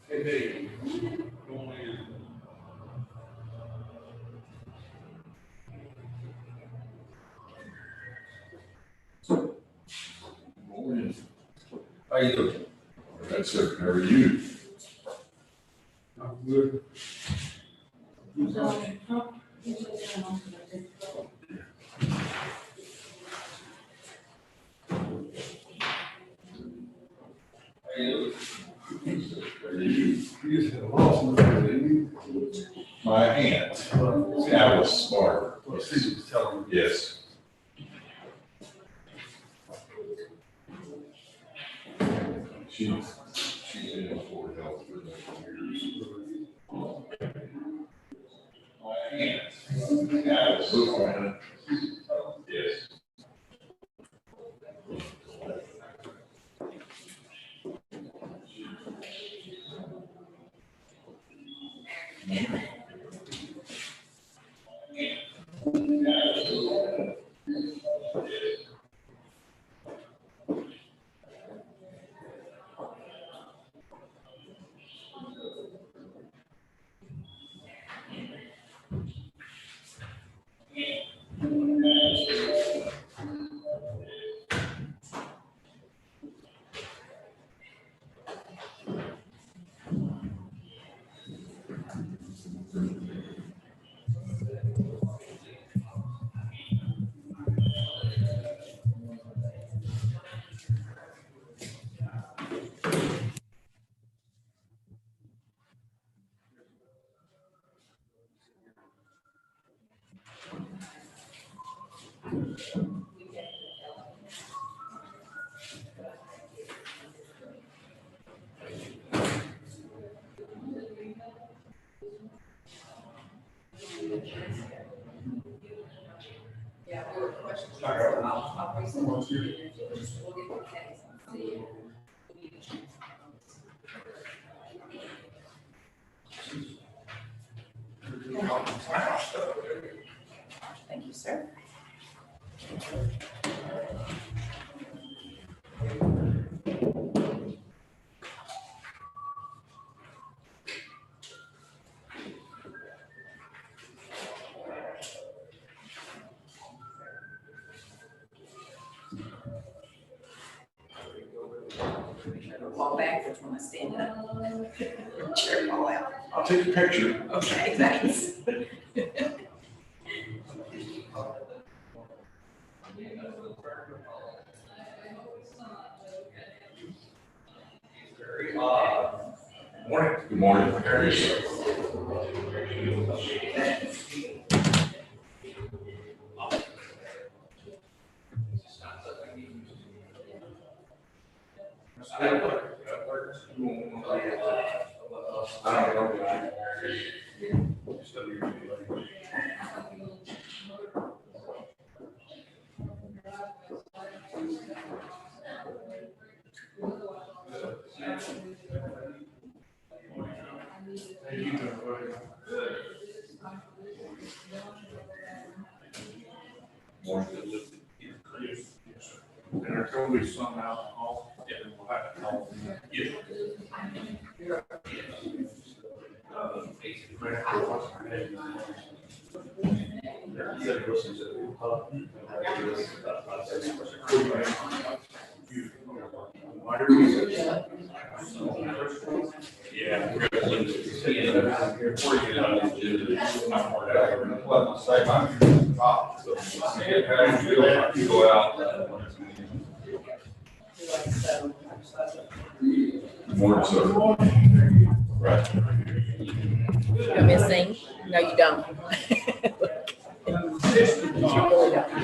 Hey, Dave. Going in. Morning. How you doing? That's it. How are you? I'm good. How you doing? How are you? You just had a loss in there, didn't you? My aunt, Alice Barber. Well, Steve was telling me. Yes. She's in for health for years. My aunt, Alice Barber. Yes. Yeah, there were questions. I'll bring some more to you. We'll get the case and see. Thank you, sir. Fall backwards when I stand up. Chair fall out. I'll take a picture. Okay, thanks. Morning. Good morning. How are you? Hey, you doing, buddy? Morning. Yes. And there's gonna be some alcohol. Yeah. And we'll have to call them. Yeah. Yeah. Before you get out of the I'm worried out. Let me say my top. So, how do you feel like you go out? More so. Right. You want me to sing? No, you don't. You really don't.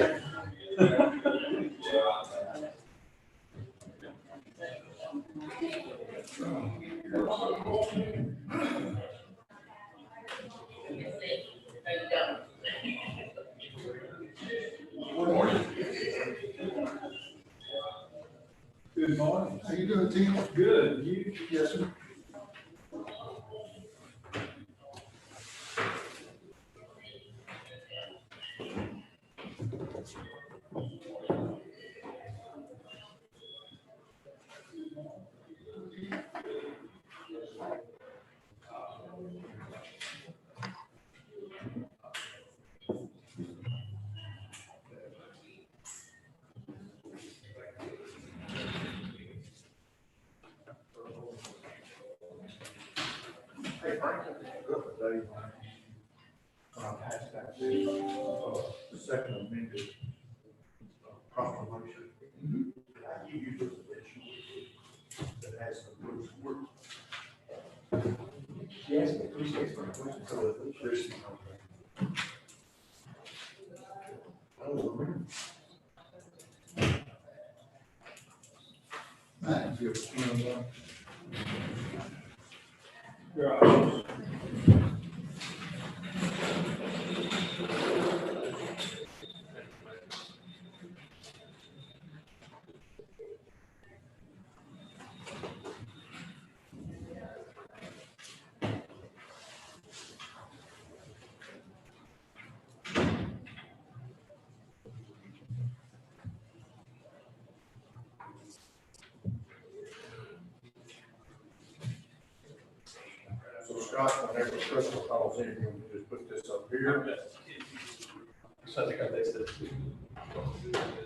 Morning. Good morning. How you doing, Tim? Good. You? Yes, sir. Franklin the other day, when I passed that the second amended proclamation. You use a position that has some Bruce work. Yes, appreciate my question. So the Christian. Thank you. Yeah. So Scott, whenever Crystal calls in, you just put this up here. So I think I fixed it.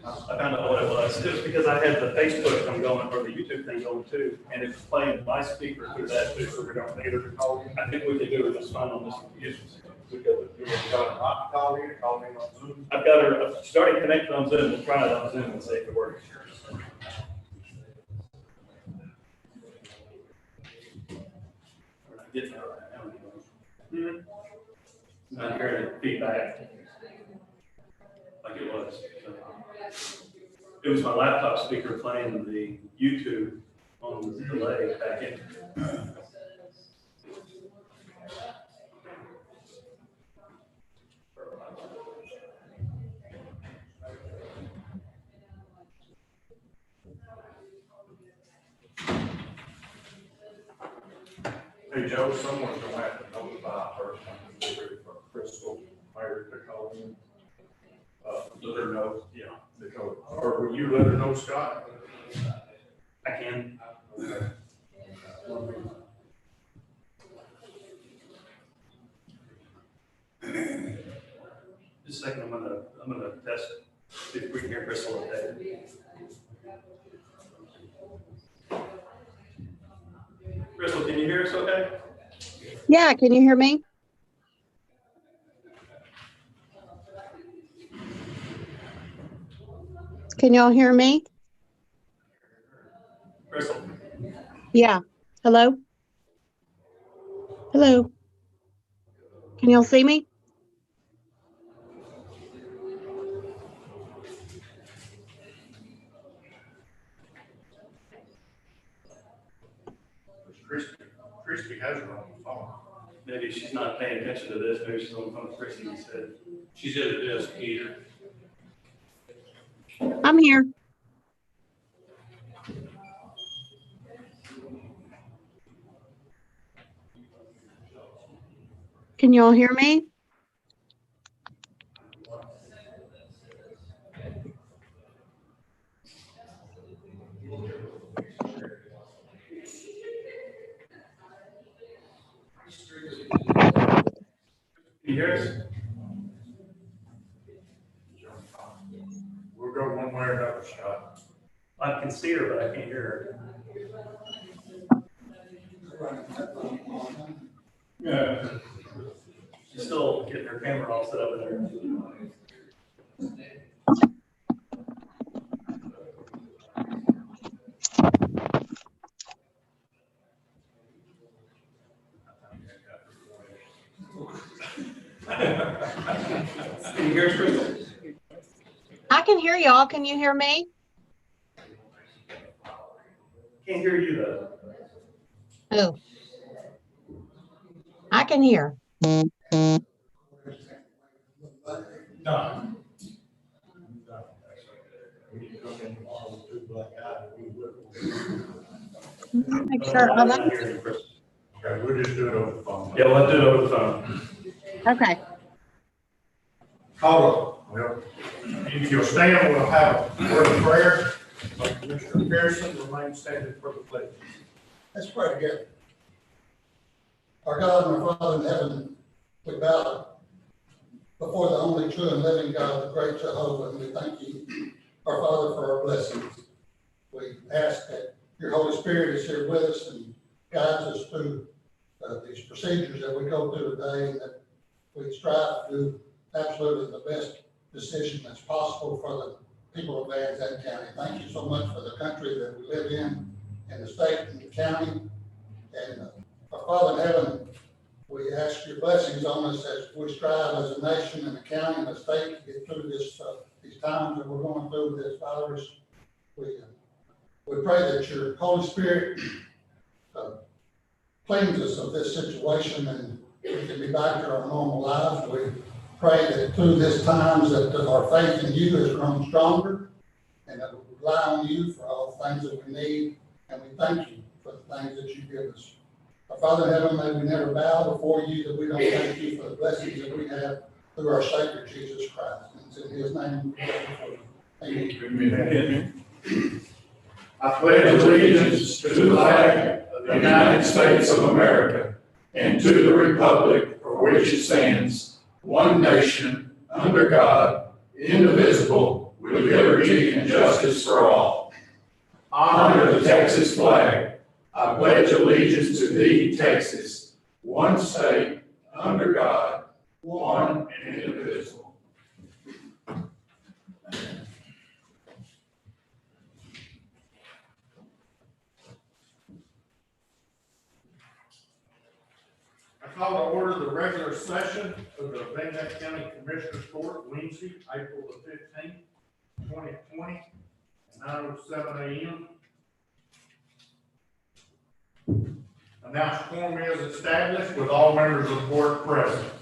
I found out what it was. It was because I had the Facebook thing going, or the YouTube thing going too, and it's playing my speaker through that too, so we don't need her to call in. I think we could do it just fine on this computer. We could. You got her not call in on Zoom. I've got her, I've started connected on Zoom, we'll try it on Zoom and see if it works. Getting it right now. Not hearing feedback like it was. It was my laptop speaker playing the YouTube on the delay back in. Hey, Joe, someone's gonna have to notify her for Crystal, Mayor to call in. Let her know, yeah, because, or will you let her know, Scott? I can. Just a second, I'm gonna test it, see if we can hear Crystal okay. Crystal, can you hear us okay? Yeah, can you hear me? Can y'all hear me? Crystal, Yeah. Hello? Hello? Can y'all see me? Christie has her on the phone. maybe she's not paying attention to this, maybe she's on the phone with Chrissy instead. She's at a desk, Peter. I'm here. Can y'all hear me? Can you hear us? We'll go one way or another, Scott. I can see her, but I can't hear her. Yeah. She's still getting her camera all set up in there. Can you hear us, Crystal? I can hear y'all. Can you hear me? Can't hear you though. Oh. I can hear. No. Make sure. Oh, I'm not hearing you, Crystal. Okay, we'll just do it over the phone. Yeah, we'll do it over the phone. Okay. Call up. Well, if you'll stand, we'll have a word of prayer. Commissioner Pearson, remain standing for the pledge. Let's pray together. Our God and our Father in heaven, we bow before the only true and living God, the great Jehovah, and we thank you, our Father, for our blessings. We ask that your Holy Spirit is here with us and guides us through these procedures that we go through today, and that we strive to do absolutely the best decision that's possible for the people of Van Zandt County. Thank you so much for the country that we live in, and the state and the county. And our Father in heaven, we ask your blessings on us as we strive as a nation and a county and a state to get through this, these times that we're going through with this virus. We pray that your Holy Spirit cleanse us of this situation and we can be back to our normal lives. We pray that through this times that our faith in you has grown stronger and that we rely on you for all the things that we need. And we thank you for the things that you give us. Our Father in heaven, may we never bow before you, that we don't thank you for the blessings that we have through our Savior Jesus Christ. And it's in his name we pray. Amen. I pledge allegiance to the flag of the United States of America and to the republic for which it stands, one nation, under God, indivisible, with liberty and justice for all. Honor the Texas flag. I pledge allegiance to thee, Texas, one state, under God, one and indivisible. I call to order the regular session of the Van Zandt County Commissioners Court, Wednesday, April the 15th, 2020, at 9:07 a.m. Announced quorum is established with all members of the board present.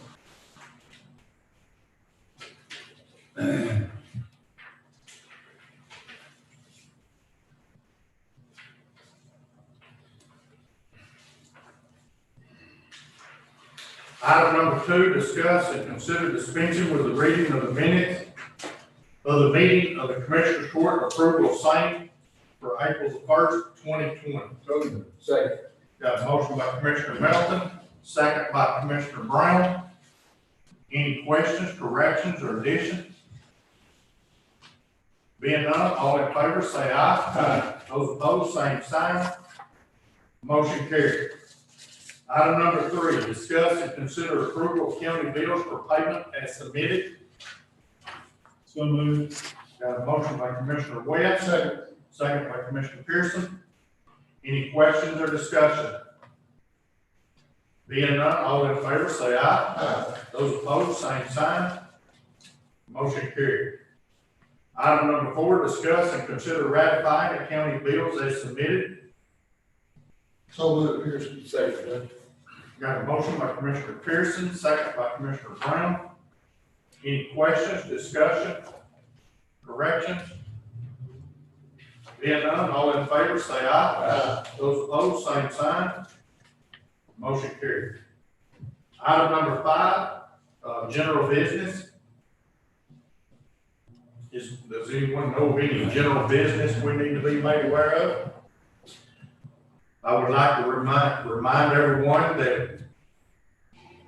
Item number 2, discuss and consider dispensing with the reading of the minutes of the meeting of the Commissioners Court, approval of same for April the 1st, 2020. Second. Got a motion by Commissioner Melton, second by Commissioner Brown. Any questions, corrections, or additions? Being none, all in favor say aye. Aye. Those opposed, same sign. Motion carried. Item number 3, discuss and consider approval of county bills for payment as submitted. So moved. Got a motion by Commissioner Webb, second by Commissioner Pearson. Any questions or discussion? Being none, all in favor say aye. Aye. Those opposed, same sign. Motion carried. Item number 4, discuss and consider ratifying the county bills as submitted. So moved, Pearson. Second. Got a motion by Commissioner Pearson, second by Commissioner Brown. Any questions, discussion, corrections? Being none, all in favor say aye. Aye. Those opposed, same sign. Motion carried. Item number 5, general business. Does anyone know of any general business we need to be made aware of? I would like to remind everyone that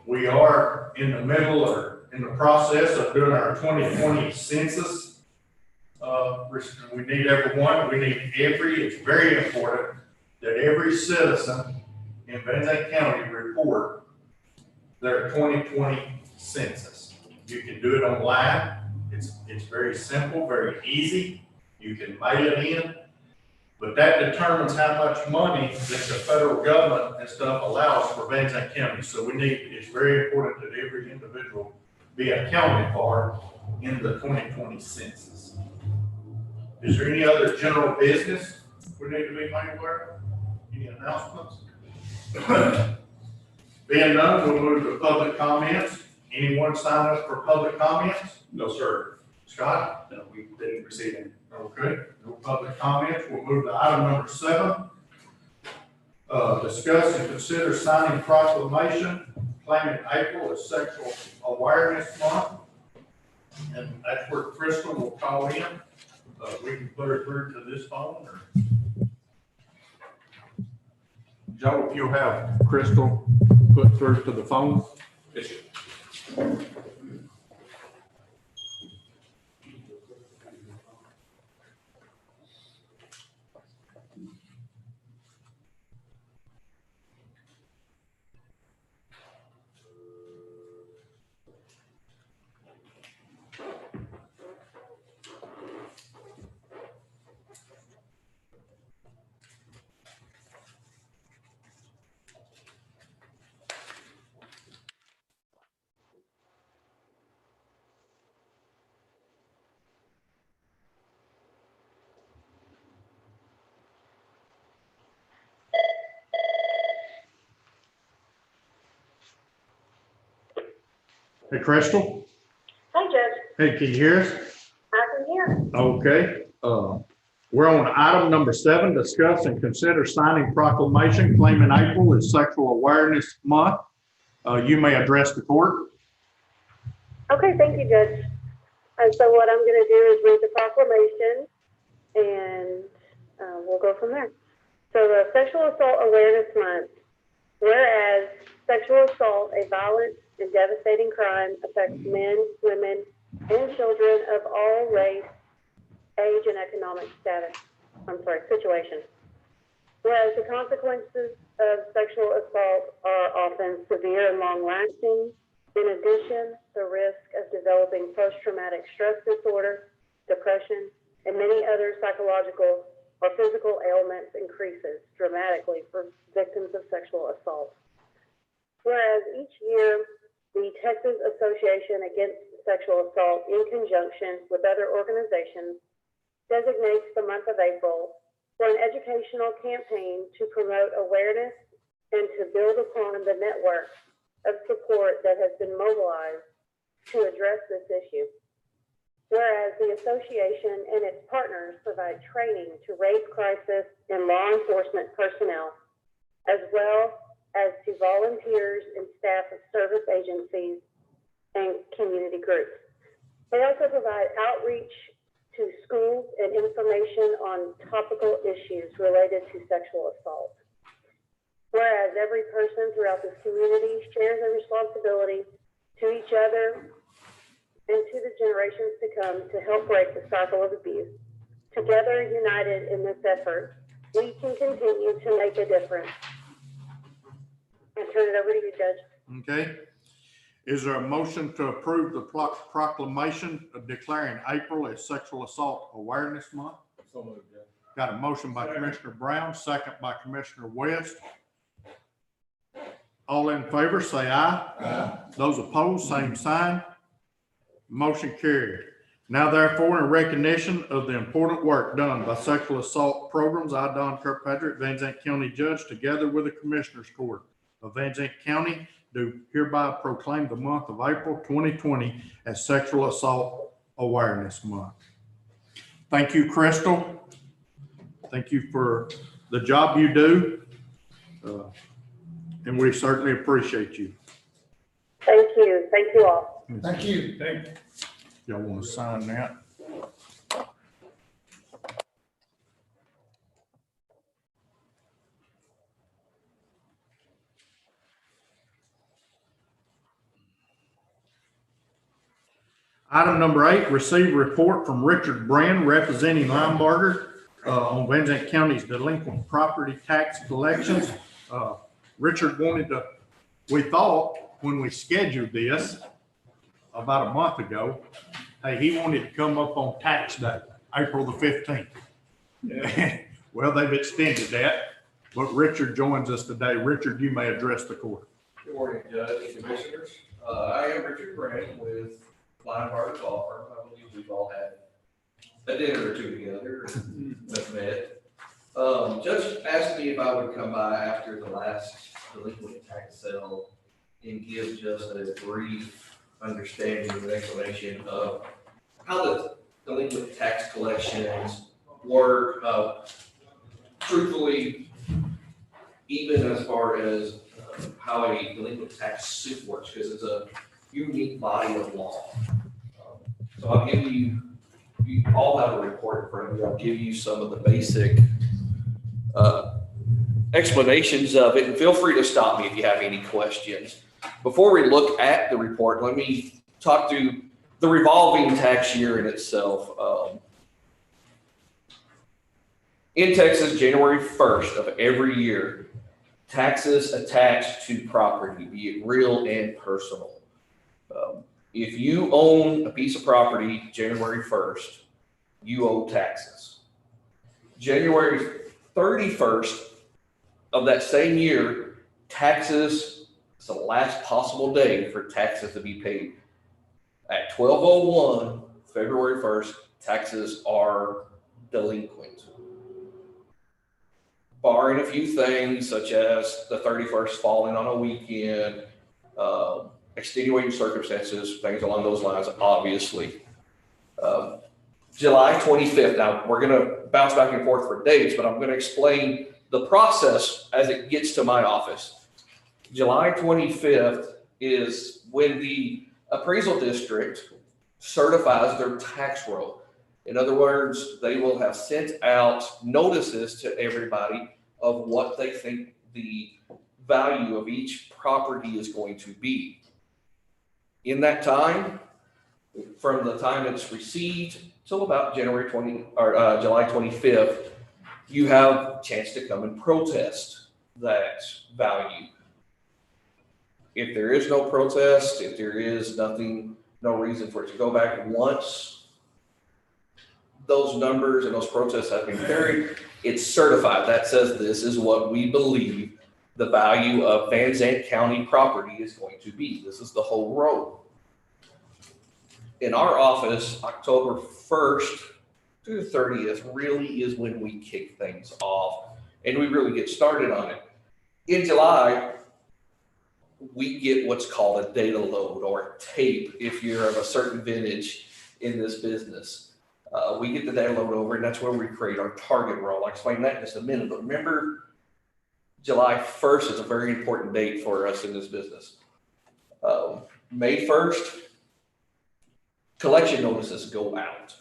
we are in the middle or in the process of doing our 2020 census. We need everyone, it's very important that every citizen in Van Zandt County report their 2020 census. You can do it online. It's very simple, very easy. You can mail it in. But that determines how much money that the federal government and stuff allows for Van Zandt County. So it's very important that every individual be accounted for in the 2020 census. Is there any other general business we need to be made aware of? Any announcements? Being none, we'll move to public comments. Anyone sign up for public comments? No, sir. Scott? No, we didn't receive any. Okay, no public comments. We'll move to item number 7. Discuss and consider signing proclamation claiming April as Sexual Awareness Month. And that's where Crystal will call in. We can put her through to this phone or. Joe, if you'll have Crystal put through to the phone. Yes, sir. Hey, Crystal. Hi, Judge. Hey, can you hear us? I can hear. Okay. We're on item number 7, discuss and consider signing proclamation claiming April is Sexual Awareness Month. You may address the court. Okay, thank you, Judge. And so what I'm going to do is read the proclamation, and we'll go from there. So the Sexual Assault Awareness Month. Whereas sexual assault, a violent and devastating crime, affects men, women, and children of all race, age, and economic situation. Whereas the consequences of sexual assault are often severe and long-lasting. In addition, the risk of developing post-traumatic stress disorder, depression, and many other psychological or physical ailments increases dramatically for victims of sexual assault. Whereas each year, the Texas Association Against Sexual Assault, in conjunction with other organizations, designates the month of April for an educational campaign to promote awareness and to build upon the network of support that has been mobilized to address this issue. Whereas the association and its partners provide training to rape crisis and law enforcement personnel, as well as to volunteers and staff of service agencies and community groups. They also provide outreach to schools and information on topical issues related to sexual assault. Whereas every person throughout this community shares a responsibility to each other and to the generations to come to help break the cycle of abuse. Together, united in this effort, we can continue to make a difference. I turn it over to you, Judge. Okay. Is there a motion to approve the proclamation declaring April as Sexual Assault Awareness Month? So moved, Judge. Got a motion by Commissioner Brown, second by Commissioner West. All in favor, say aye. Aye. Those opposed, same sign. Motion carried. Now therefore, in recognition of the important work done by sexual assault programs, I, Don Kirkpatrick, Van Zandt County Judge, together with the Commissioners Court of Van Zandt County, do hereby proclaim the month of April 2020 as Sexual Assault Awareness Month. Thank you, Crystal. Thank you for the job you do. And we certainly appreciate you. Thank you. Thank you all. Thank you. Y'all want to sign that? Item number 8, receive report from Richard Brand representing Limeberger on Van Zandt County's delinquent property tax collections. Richard wanted to, we thought when we scheduled this about a month ago, hey, he wanted to come up on tax day, April the 15th. Yeah. Well, they've extended that, but Richard joins us today. Richard, you may address the court. Good morning, Judge and Commissioners. I am Richard Brand with Limeberger Law Firm. I believe we've all had a dinner or two together and met. Judge asked me if I would come by after the last delinquent tax sale and give just a brief understanding and explanation of how the delinquent tax collections work. Truthfully, even as far as how a delinquent tax suit works, because it's a unique body of law. So I'll give you, you all have a report in front of you. I'll give you some of the basic explanations of it, and feel free to stop me if you have any questions. Before we look at the report, let me talk to the revolving tax year in itself. In Texas, January 1st of every year, taxes attached to property, be it real and personal. If you own a piece of property January 1st, you owe taxes. January 31st of that same year, taxes, it's the last possible day for taxes to be paid. At 12:01, February 1st, taxes are delinquent. Barring a few things such as the 31st falling on a weekend, extenuating circumstances, things along those lines, obviously. July 25th, now we're gonna bounce back and forth for dates, but I'm gonna explain the process as it gets to my office. July 25th is when the appraisal district certifies their tax roll. In other words, they will have sent out notices to everybody of what they think the value of each property is going to be. In that time, from the time it's received till about January 20 or July 25th, you have a chance to come and protest that value. If there is no protest, if there is nothing, no reason for it to go back, once those numbers and those protests have been carried, it's certified. That says this is what we believe the value of Van Zandt County property is going to be. This is the whole road. In our office, October 1st through the 30th really is when we kick things off and we really get started on it. In July, we get what's called a data load or a tape if you're of a certain vintage in this business. We get the data load over, and that's where we create our target roll. I'll explain that in just a minute, but remember, July 1st is a very important date for us in this business. May 1st, collection notices go out.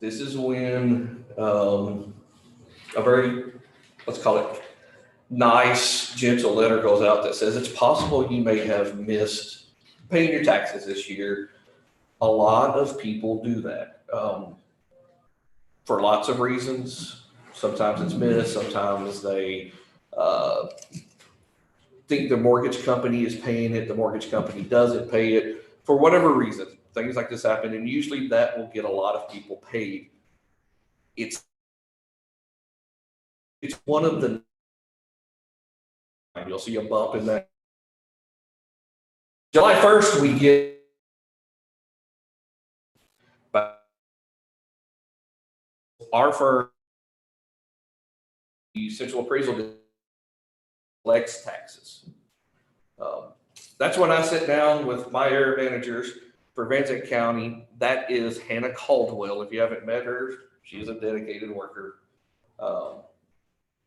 This is when a very, let's call it, nice, gentle letter goes out that says it's possible you may have missed paying your taxes this year. A lot of people do that for lots of reasons. Sometimes it's missed, sometimes they think the mortgage company is paying it, the mortgage company doesn't pay it. For whatever reason, things like this happen, and usually that will get a lot of people paid. It's one of the, you'll see a bump in that. July 1st, we get our firm, the Central Appraisal, collects taxes. That's when I sit down with my area managers for Van Zandt County. That is Hannah Caldwell. If you haven't met her, she is a dedicated worker.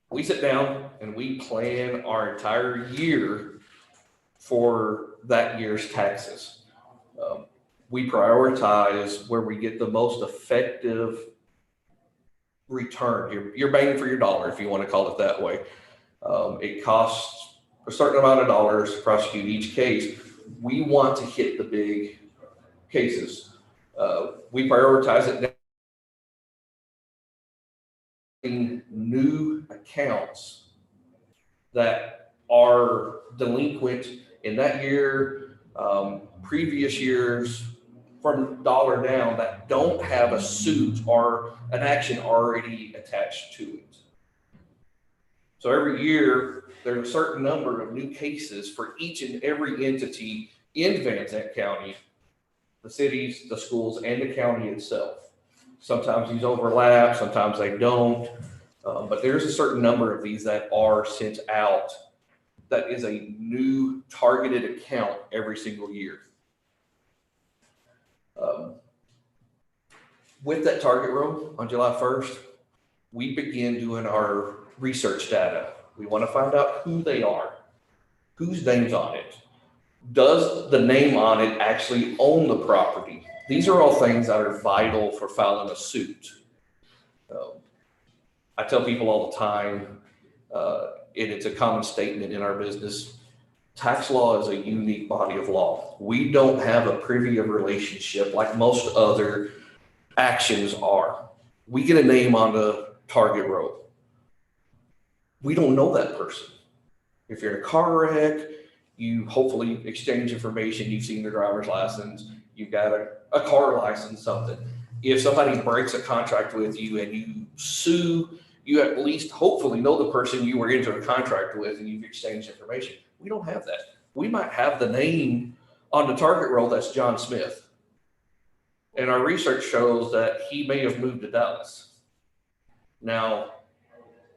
We sit down and we plan our entire year for that year's taxes. We prioritize where we get the most effective return. You're banging for your dollar, if you want to call it that way. It costs a certain amount of dollars to prosecute each case. We want to hit the big cases. We prioritize it in new accounts that are delinquent in that year, previous years, from dollar down, that don't have a suit or an action already attached to it. So every year, there's a certain number of new cases for each and every entity in Van Zandt County, the cities, the schools, and the county itself. Sometimes these overlap, sometimes they don't, but there's a certain number of these that are sent out that is a new targeted account every single year. With that target row on July 1st, we begin doing our research data. We want to find out who they are, whose name's on it. Does the name on it actually own the property? These are all things that are vital for filing a suit. I tell people all the time, and it's a common statement in our business, tax law is a unique body of law. We don't have a privy of relationship like most other actions are. We get a name on the target row. We don't know that person. If you're in a car wreck, you hopefully exchange information. You've seen their driver's license. You've got a car license, something. If somebody breaks a contract with you and you sue, you at least hopefully know the person you were into a contract with and you've exchanged information. We don't have that. We might have the name on the target roll that's John Smith. And our research shows that he may have moved to Dallas. Now,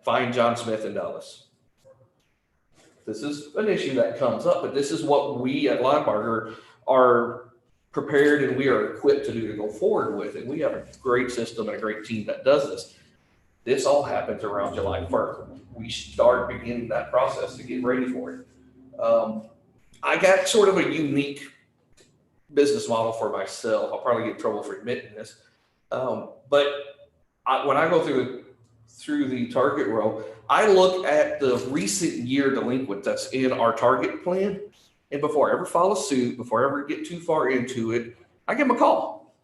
find John Smith in Dallas. This is an issue that comes up, but this is what we at Linebarger are prepared and we are equipped to do to go forward with it. We have a great system and a great team that does this. This all happens around July 1st. We start beginning that process to get ready for it. I got sort of a unique business model for myself. I'll probably get in trouble for admitting this. But when I go through the target row, I look at the recent year delinquent that's in our target plan. And before I ever file a suit, before I ever get too far into it, I give them a call.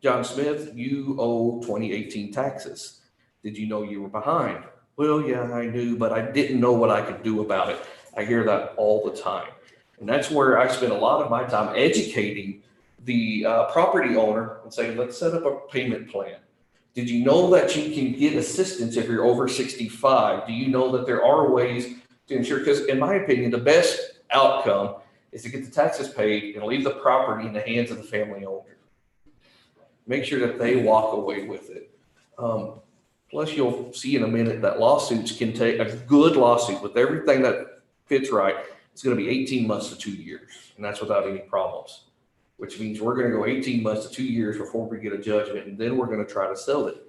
John Smith, you owe 2018 taxes. Did you know you were behind? Well, yeah, I knew, but I didn't know what I could do about it. I hear that all the time. And that's where I spend a lot of my time educating the property owner and saying, let's set up a payment plan. Did you know that you can get assistance if you're over 65? Do you know that there are ways to ensure? Because in my opinion, the best outcome is to get the taxes paid and leave the property in the hands of the family owner. Make sure that they walk away with it. Plus, you'll see in a minute that lawsuits can take, a good lawsuit with everything that fits right, it's going to be 18 months to 2 years, and that's without any problems, which means we're going to go 18 months to 2 years before we get a judgment, and then we're going to try to sell it.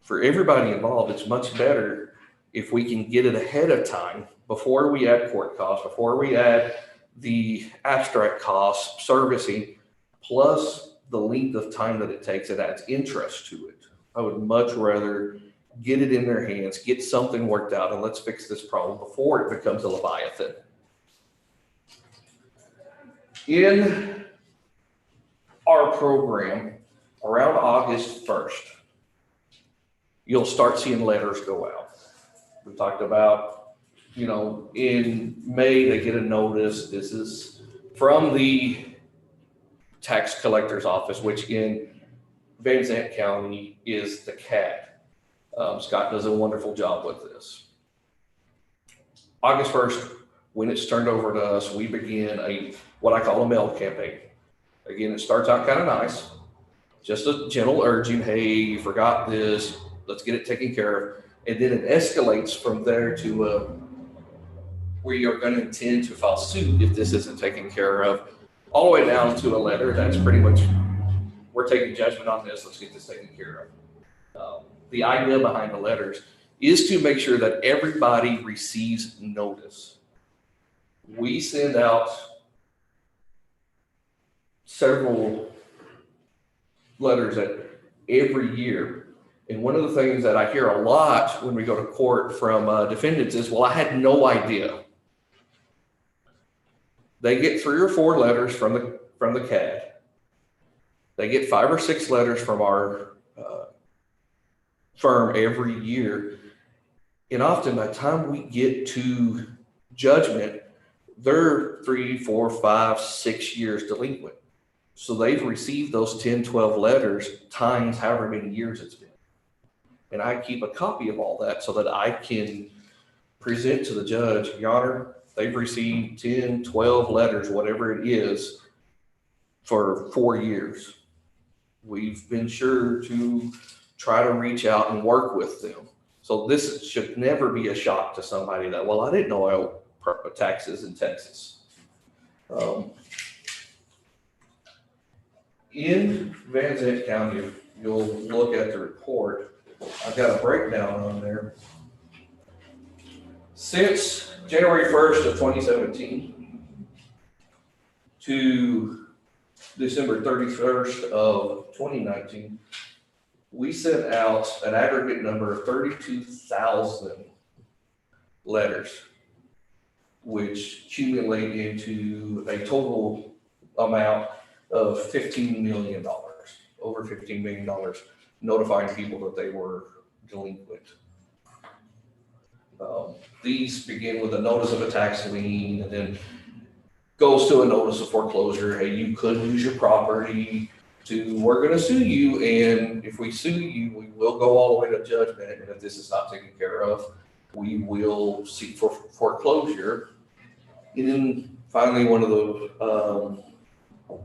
For everybody involved, it's much better if we can get it ahead of time before we add court costs, before we add the abstract costs, servicing, plus the length of time that it takes, it adds interest to it. I would much rather get it in their hands, get something worked out, and let's fix this problem before it becomes a Leviathan. In our program, around August 1st, you'll start seeing letters go out. We talked about, in May, they get a notice. This is from the tax collector's office, which in Van Zandt County is the CAD. Scott does a wonderful job with this. August 1st, when it's turned over to us, we begin what I call a mail campaign. Again, it starts out kind of nice, just a gentle urging, hey, you forgot this, let's get it taken care of. And then it escalates from there to where you're going to intend to file suit if this isn't taken care of, all the way down to a letter that's pretty much, we're taking judgment on this, let's get this taken care of. The idea behind the letters is to make sure that everybody receives notice. We send out several letters every year. And one of the things that I hear a lot when we go to court from defendants is, well, I had no idea. They get 3 or 4 letters from the CAD. They get 5 or 6 letters from our firm every year. And often by the time we get to judgment, they're 3, 4, 5, 6 years delinquent. So they've received those 10, 12 letters times however many years it's been. And I keep a copy of all that so that I can present to the judge, Your Honor, they've received 10, 12 letters, whatever it is, for 4 years. We've been sure to try to reach out and work with them. So this should never be a shock to somebody that, well, I didn't know I owed taxes in Texas. In Van Zandt County, if you'll look at the report, I've got a breakdown on there. Since January 1st of 2017 to December 31st of 2019, we sent out an aggregate number of 32,000 letters, which accumulate into a total amount of $15 million, over $15 million, notifying people that they were delinquent. These begin with a notice of a tax lien and then goes to a notice of foreclosure. Hey, you could lose your property, to we're going to sue you. And if we sue you, we will go all the way to judgment. And if this is not taken care of, we will seek for foreclosure. And then finally, one of the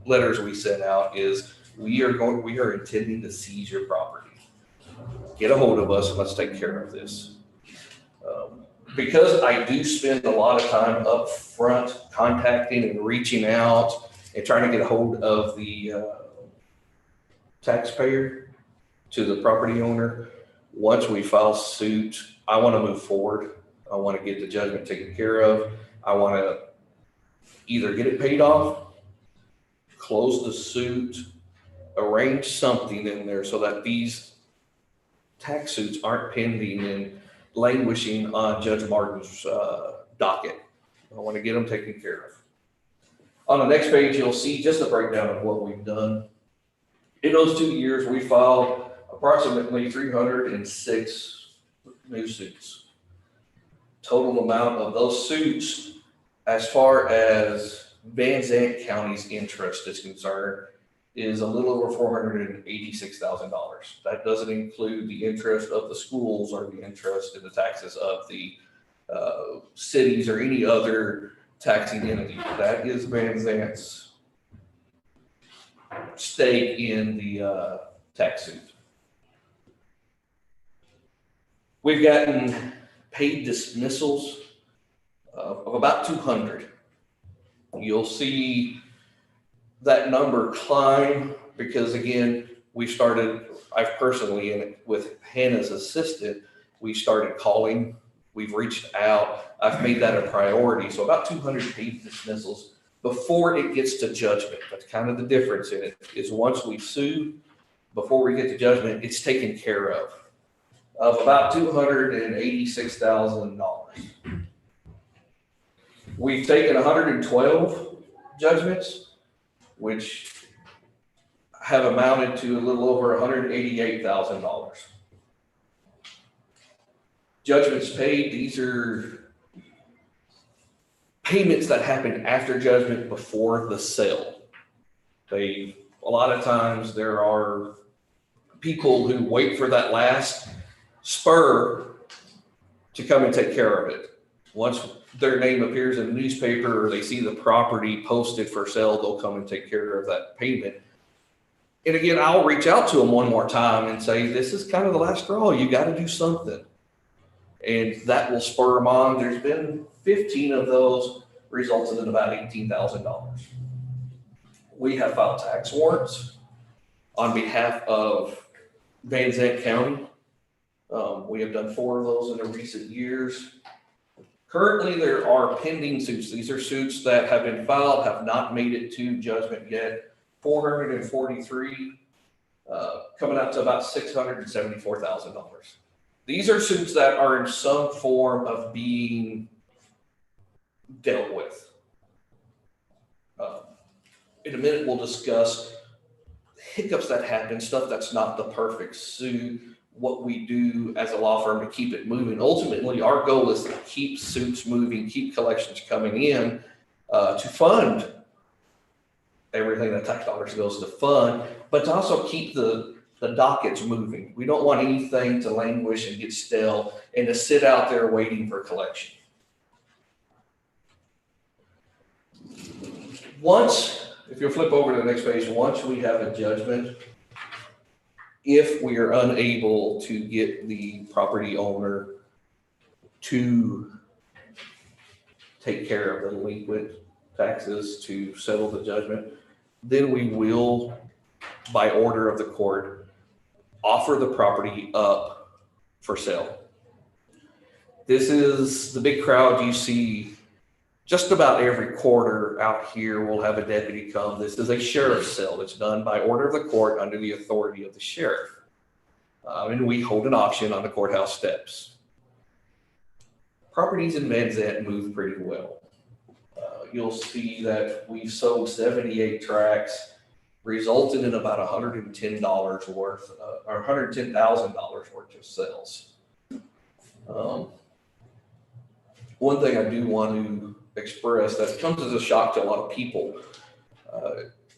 letters we sent out is we are intending to seize your property. Get a hold of us and let's take care of this. because I do spend a lot of time up front contacting and reaching out and trying to get a hold of the taxpayer to the property owner, once we file suit, I want to move forward. I want to get the judgment taken care of. I want to either get it paid off, close the suit, arrange something in there so that these tax suits aren't pending and languishing on Judge Martin's docket. I want to get them taken care of. On the next page, you'll see just a breakdown of what we've done. In those 2 years, we filed approximately 306 new suits. Total amount of those suits, as far as Van Zandt County's interest is concerned, is a little over $486,000. That doesn't include the interest of the schools or the interest in the taxes of the cities or any other taxing entity. That is Van Zandt's stake in the tax suit. We've gotten paid dismissals of about 200. You'll see that number climb because, again, I've personally, and with Hannah's assistant, we started calling, we've reached out, I've made that a priority. So about 200 paid dismissals before it gets to judgment. That's kind of the difference in it, is once we sue, before we get to judgment, it's taken care of about $286,000. We've taken 112 judgments, which have amounted to a little over $188,000. Judgments paid, these are payments that happen after judgment before the sale. A lot of times there are people who wait for that last spur to come and take care of it. Once their name appears in the newspaper or they see the property posted for sale, they'll come and take care of that payment. And again, I'll reach out to them one more time and say, this is kind of the last straw. You got to do something. And that will spur them on. There's been 15 of those, resulted in about $18,000. We have filed tax warrants on behalf of Van Zandt County. We have done 4 of those in the recent years. Currently, there are pending suits. These are suits that have been filed, have not made it to judgment yet. 443, coming out to about $674,000. These are suits that are in some form of being dealt with. In a minute, we'll discuss hiccups that happen, stuff that's not the perfect suit, what we do as a law firm to keep it moving. Ultimately, our goal is to keep suits moving, keep collections coming in to fund everything that tax dollars goes to fund, but to also keep the dockets moving. We don't want anything to languish and get stale and to sit out there waiting for collection. If you'll flip over to the next page, once we have a judgment, if we are unable to get the property owner to take care of the delinquent taxes to settle the judgment, then we will, by order of the court, offer the property up for sale. This is the big crowd you see just about every quarter out here. We'll have a deputy come. This is a sheriff's sale that's done by order of the court under the authority of the sheriff. And we hold an auction on the courthouse steps. Properties in Van Zandt move pretty well. You'll see that we sold 78 tracts, resulted in about $110 worth, or $110,000 worth of sales. One thing I do want to express that comes as a shock to a lot of people.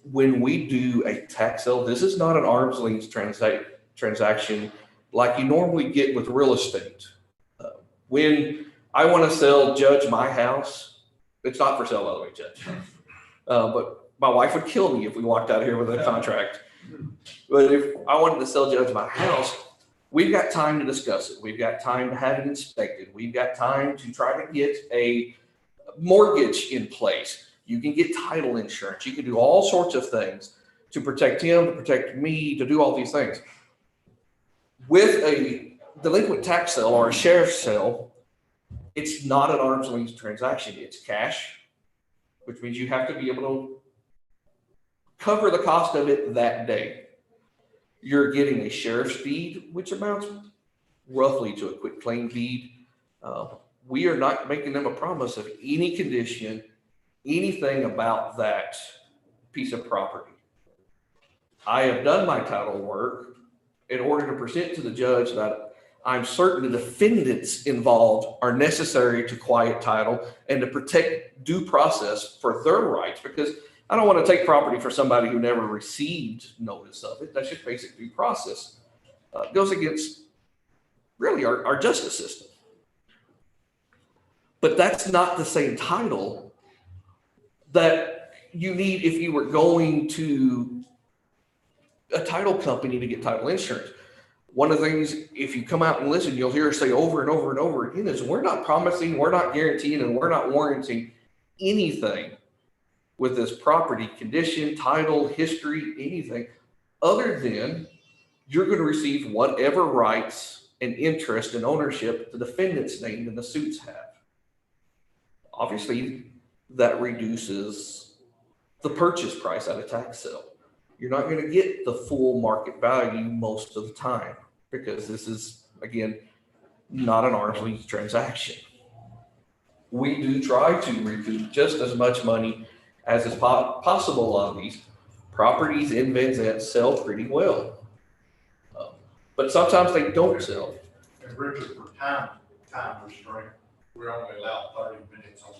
When we do a tax sale, this is not an arm's length transaction like you normally get with real estate. When I want to sell Judge my house, it's not for sale, by the way, Judge. But my wife would kill me if we walked out here with a contract. But if I wanted to sell Judge my house, we've got time to discuss it. We've got time to have it inspected. We've got time to try to get a mortgage in place. You can get title insurance. You can do all sorts of things to protect him, to protect me, to do all these things. With a delinquent tax sale or a sheriff's sale, it's not an arm's length transaction. It's cash, which means you have to be able to cover the cost of it that day. You're getting a sheriff's deed, which amounts roughly to a quit claim deed. We are not making them a promise of any condition, anything about that piece of property. I have done my title work in order to present to the judge that I'm certain the defendants involved are necessary to quiet title and to protect due process for their rights, because I don't want to take property for somebody who never received notice of it. That's just basic due process. It goes against really our justice system. But that's not the same title that you need if you were going to a title company to get title insurance. One of the things, if you come out and listen, you'll hear us say over and over and over again is we're not promising, we're not guaranteeing, and we're not warranting anything with this property condition, title, history, anything other than you're going to receive whatever rights and interest and ownership the defendant's named in the suits have. Obviously, that reduces the purchase price at a tax sale. You're not going to get the full market value most of the time because this is, again, not an arm's length transaction. We do try to recoup just as much money as is possible on these. Properties in Zandt sell pretty well, but sometimes they don't sell. And Richard, for time restraint, we're only allowed 30 minutes on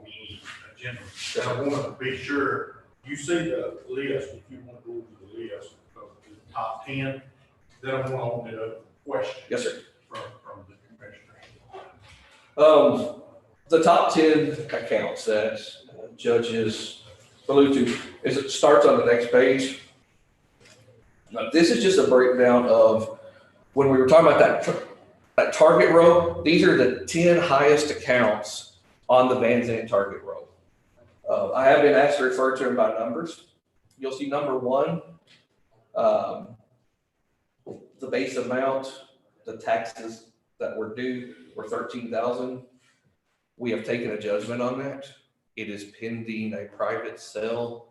each agenda. And I want to be sure, you see the list, if you want to go over the list of the top 10, then I want to open it up for questions. Yes, sir. From the commissioners. The top 10 accounts that judges allude to is it starts on the next page. Now, this is just a breakdown of when we were talking about that target row. These are the 10 highest accounts on the Zandt target row. I have been asked to refer to them by numbers. You'll see number 1, the base amount, the taxes that were due were $13,000. We have taken a judgment on that. It is pending a private sale.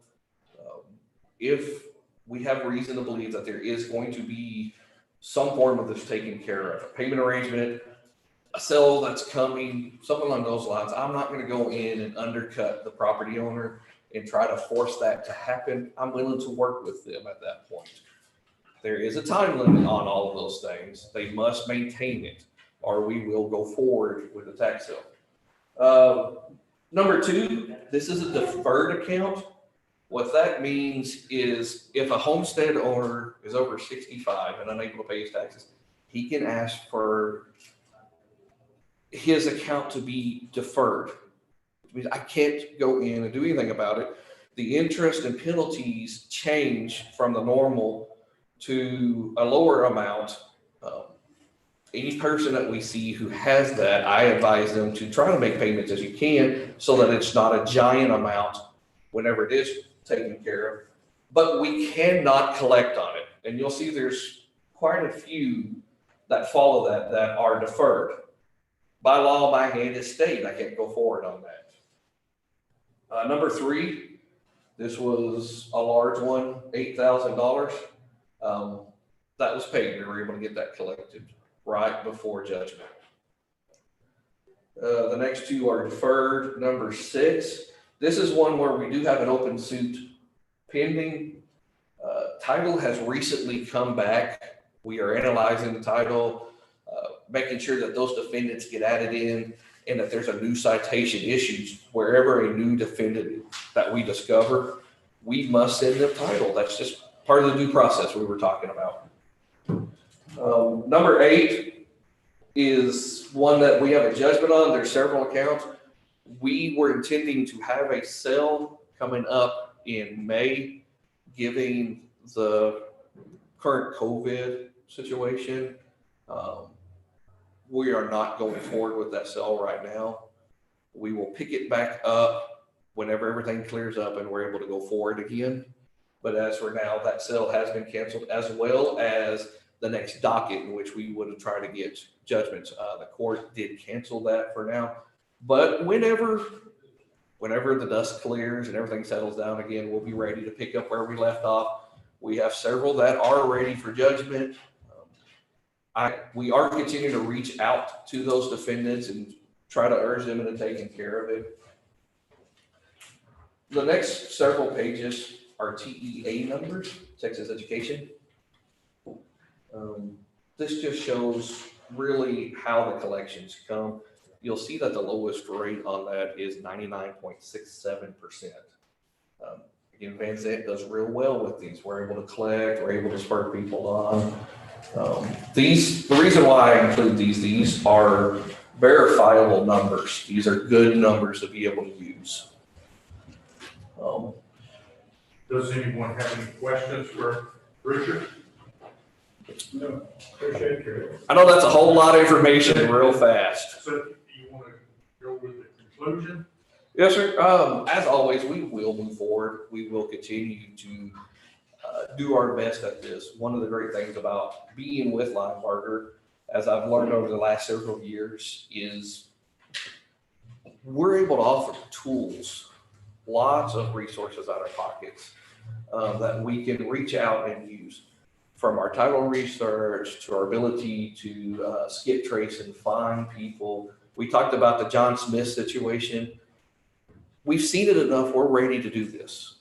If we have reason to believe that there is going to be some form of this taken care of, a payment arrangement, a sale that's coming, something along those lines, I'm not going to go in and undercut the property owner and try to force that to happen. I'm willing to work with them at that point. There is a time limit on all of those things. They must maintain it, or we will go forward with the tax sale. Number 2, this is a deferred account. What that means is if a homestead owner is over 65 and unable to pay his taxes, he can ask for his account to be deferred. Which means I can't go in and do anything about it. The interest and penalties change from the normal to a lower amount. Any person that we see who has that, I advise them to try to make payments as you can so that it's not a giant amount whenever it is taken care of. But we cannot collect on it. And you'll see there's quite a few that follow that are deferred. By law, my hand is stayed. I can't go forward on that. Number 3, this was a large one, $8,000. That was paid. We were able to get that collected right before judgment. The next 2 are deferred. Number 6, this is one where we do have an open suit pending. Title has recently come back. We are analyzing the title, making sure that those defendants get added in and that there's a new citation issued. Wherever a new defendant that we discover, we must send them title. That's just part of the due process we were talking about. Number 8 is one that we have a judgment on. There's several accounts. We were intending to have a sale coming up in May, giving the current COVID situation. We are not going forward with that sale right now. We will pick it back up whenever everything clears up and we're able to go forward again. But as for now, that sale has been canceled, as well as the next docket in which we would have tried to get judgments. The court did cancel that for now. But whenever the dust clears and everything settles down again, we'll be ready to pick up where we left off. We have several that are ready for judgment. We are continuing to reach out to those defendants and try to urge them into taking care of it. The next several pages are TEA numbers, Texas Education. This just shows really how the collections come. You'll see that the lowest rate on that is 99.67%. Again, Van Zandt does real well with these. We're able to collect, we're able to spur people on. The reason why I include these are verifiable numbers. These are good numbers to be able to use. Does anyone have any questions for Richard? No, appreciate it. I know that's a whole lot of information real fast. So you want to go with the conclusion? Yes, sir. As always, we will move forward. We will continue to do our best at this. One of the great things about being with Linebarger, as I've learned over the last several years, is we're able to offer tools, lots of resources out of our pockets that we can reach out and use. From our title research to our ability to skip trace and find people. We talked about the John Smith situation. We've seen it enough. We're ready to do this.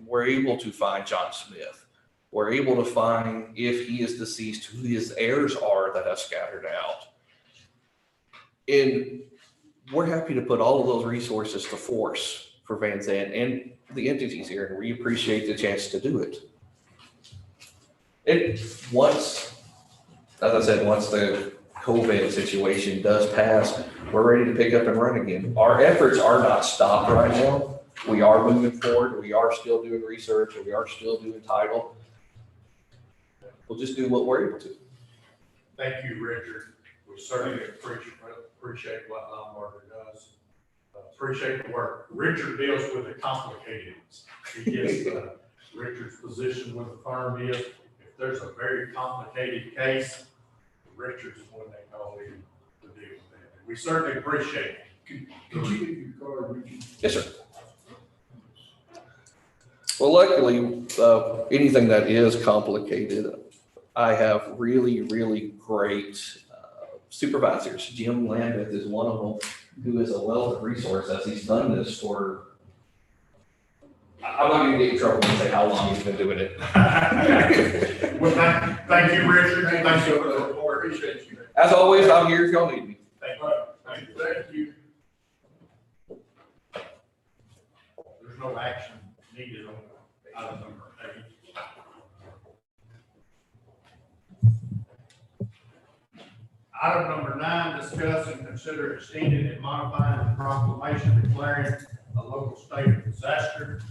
We're able to find John Smith. We're able to find, if he is deceased, who his heirs are that have scattered out. And we're happy to put all of those resources to force for Van Zandt and the entities here, and we appreciate the chance to do it. And once, as I said, once the COVID situation does pass, we're ready to pick up and run again. Our efforts are not stopped right now. We are moving forward. We are still doing research, and we are still doing title. We'll just do what we're able to. Thank you, Richard. We certainly appreciate what Linebarger does. Appreciate the work. Richard deals with the complicated ones. He gets Richard's position with the firm is, if there's a very complicated case, Richard's the one they call in to deal with that. We certainly appreciate it. Could you give your card, Richard? Yes, sir. Well, luckily, anything that is complicated, I have really, really great supervisors. Jim Lambeth is one of them, who is a wealth of resource as he's done this for, I'm not going to get in trouble and say how long he's been doing it. Well, thank you, Richard. Thank you for the report. Appreciate you. As always, I'm here if y'all need me. Thank you. Thank you. There's no action needed on item number 8. Item number 9, discuss and consider extending and modifying the proclamation declaring a local state of disaster.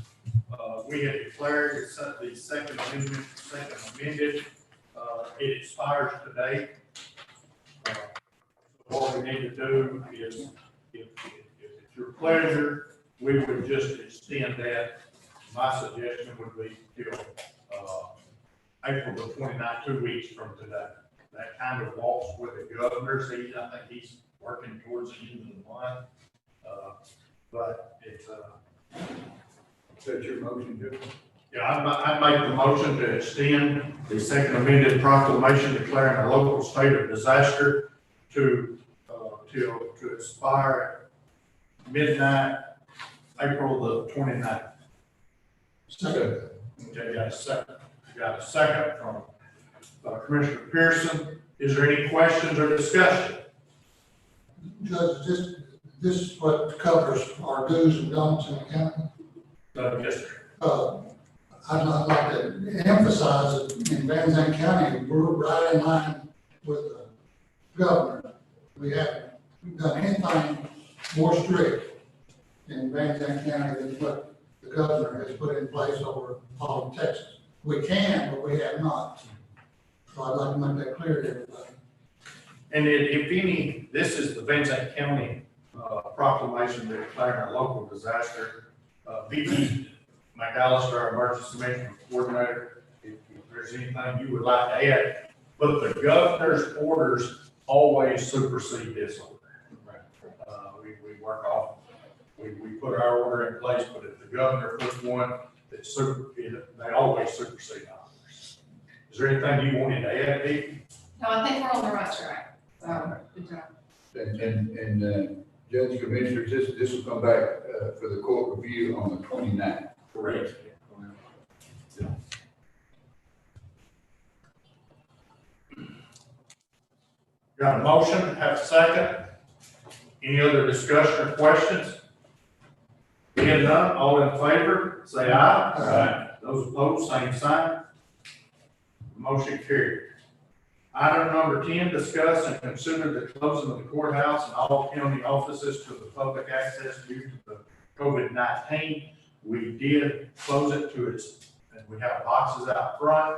We have declared the second amended. It expires today. What we need to do is, if it's your pleasure, we would just extend that. My suggestion would be till April the 29th, 2 weeks from today. That kind of walks with the governor. I think he's working towards the end of the month. But it's, Is that your motion, Joe? yeah, I make the motion to extend the second amended proclamation declaring a local state of disaster to expire at midnight, April the 29th. Second. Okay, got a second from Commissioner Pearson. Is there any questions or discussion? Judge, this is what covers our do's and don'ts in the county. Yes, sir. I'd like to emphasize that in Van Zandt County, we're right in line with the governor. We haven't done anything more strict in Van Zandt County than what the governor has put in place over all of Texas. We can, but we have not. So I'd like to make that clear to everybody. And if any, this is the Zandt County proclamation declaring a local disaster. Vicky McAllister, our emergency management coordinator, if there's anything you would like to add, but the governor's orders always supersede this order. We work off, we put our order in place, but if the governor puts one, they always supersede ours. Is there anything you wanted to add, Vicky? No, I think we're on the right track. So, good job. And Judge Commissioners, this will come back, for the court review on the 29th. Correct. Got a motion, have a second? Any other discussion or questions? Being none, all in favor, say aye. Aye. Those opposed, same sign. Motion carried. Item number 10, discuss and consider the closing of the courthouse and all county offices to the public access due to the COVID-19. We did close it to its, and we have boxes out front.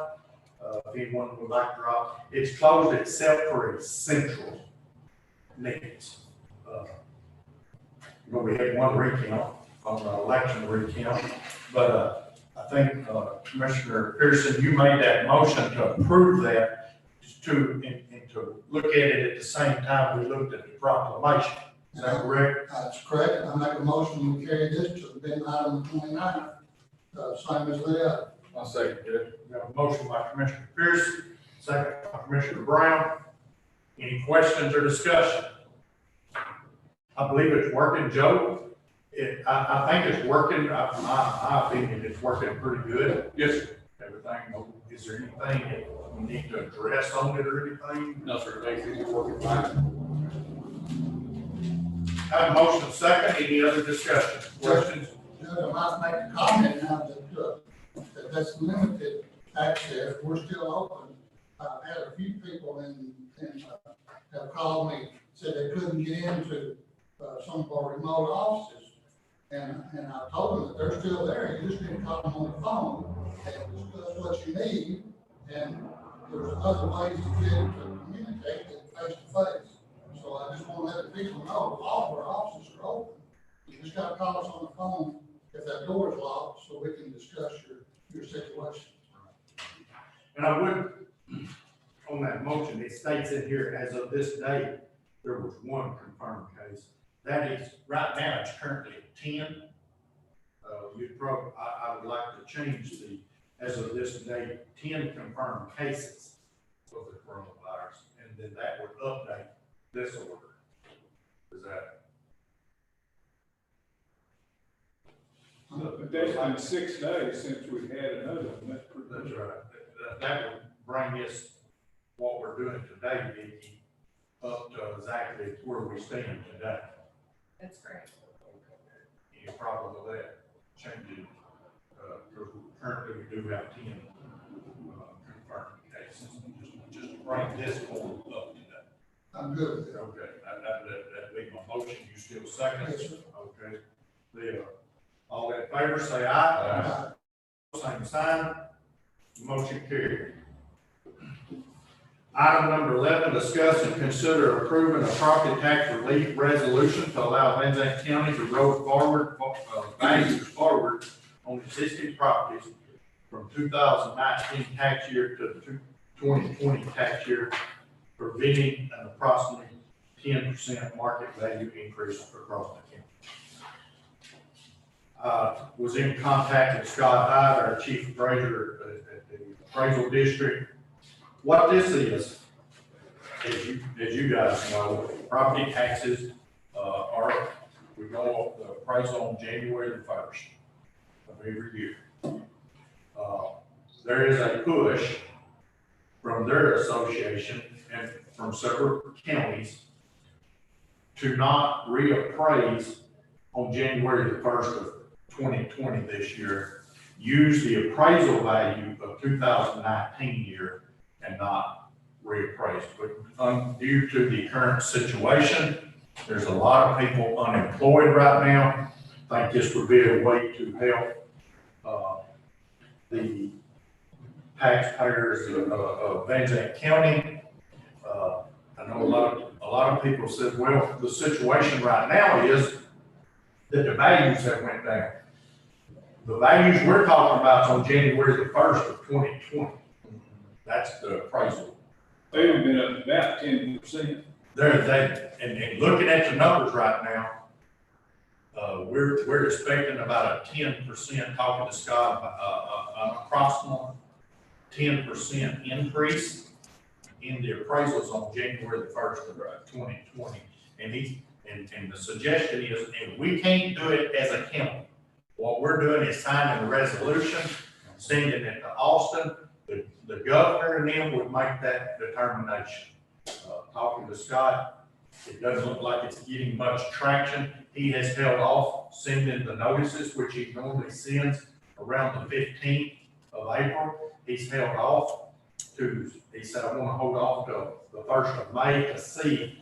If anyone would like to drop, it's closed except for essential needs. But we had one recount on the election recount, but I think Commissioner Pearson, you made that motion to approve that and to look at it at the same time we looked at the proclamation. Is that correct? That's correct. I make a motion to carry this to the item 29, same as the other. I'll second it. We have a motion by Commissioner Pierce, second by Commissioner Brown. Any questions or discussion? I believe it's working, Joe. I think it's working. My opinion, it's working pretty good. Yes, Everything, is there anything that we need to address on it or anything? no, sir, it's working fine. Have a motion second. Any other discussion? Questions? Judge, I might make a comment now that that's limited access. We're still open. I've had a few people have called me, said they couldn't get into some of our remote offices. And I told them that they're still there. You just need to call them on the phone and discuss what you need. And there's other ways to communicate than face to face. So I just want to let the people know all of our offices are open. You just got to call us on the phone if that door is locked, so we can discuss your situation. And I would, on that motion, it states in here, as of this date, there was one confirmed case. That is, right now, it's currently 10. I would like to change as of this date, 10 confirmed cases of the coronavirus, and then that would update this order. Is that? But that's been 6 days since we've had another one. That's right. That would bring us, what we're doing today, Vicki, up to exactly where we stand today. That's great. Any problem with that? Changing, because currently we do have 10 confirmed cases. Just to bring this forward up to that. I'm good with it. Okay, that'd be my motion. You still second? Yes, sir. Okay. All in favor, say aye. Same sign. Motion carried. Item number 11, discuss and consider approving a property tax relief resolution to allow Zandt County to roll forward, values forward on existing properties from 2019 tax year to the 2020 tax year, preventing an approximately 10% market value increase across the county. Was in contact with Scott Hyde, our chief appraiser at the appraisal district. What this is, as you guys know, property taxes we go off the appraisal on January the 1st of every year. There is a push from their association and from several counties to not reappraise on January the 1st of 2020 this year. Use the appraisal value of 2019 year and not reappraised. But due to the current situation, there's a lot of people unemployed right now. I think this would be a way to help the taxpayers of Van Zandt County. I know a lot of people said, well, the situation right now is that the values have went down. The values we're talking about is on January the 1st of 2020. That's the appraisal. They've been up about 10%. And looking at the numbers right now, we're expecting about a 10%, talking to Scott, an approximate 10% increase in the appraisals on January the 1st of 2020. And the suggestion is, and we can't do it as a county. What we're doing is signing a resolution, sending it to Austin. The governor and them would make that determination. Talking to Scott, it doesn't look like it's getting much traction. He has held off sending the notices, which he normally sends around the 15th of April. He's held off he said, I want to hold off till the 1st of May to see,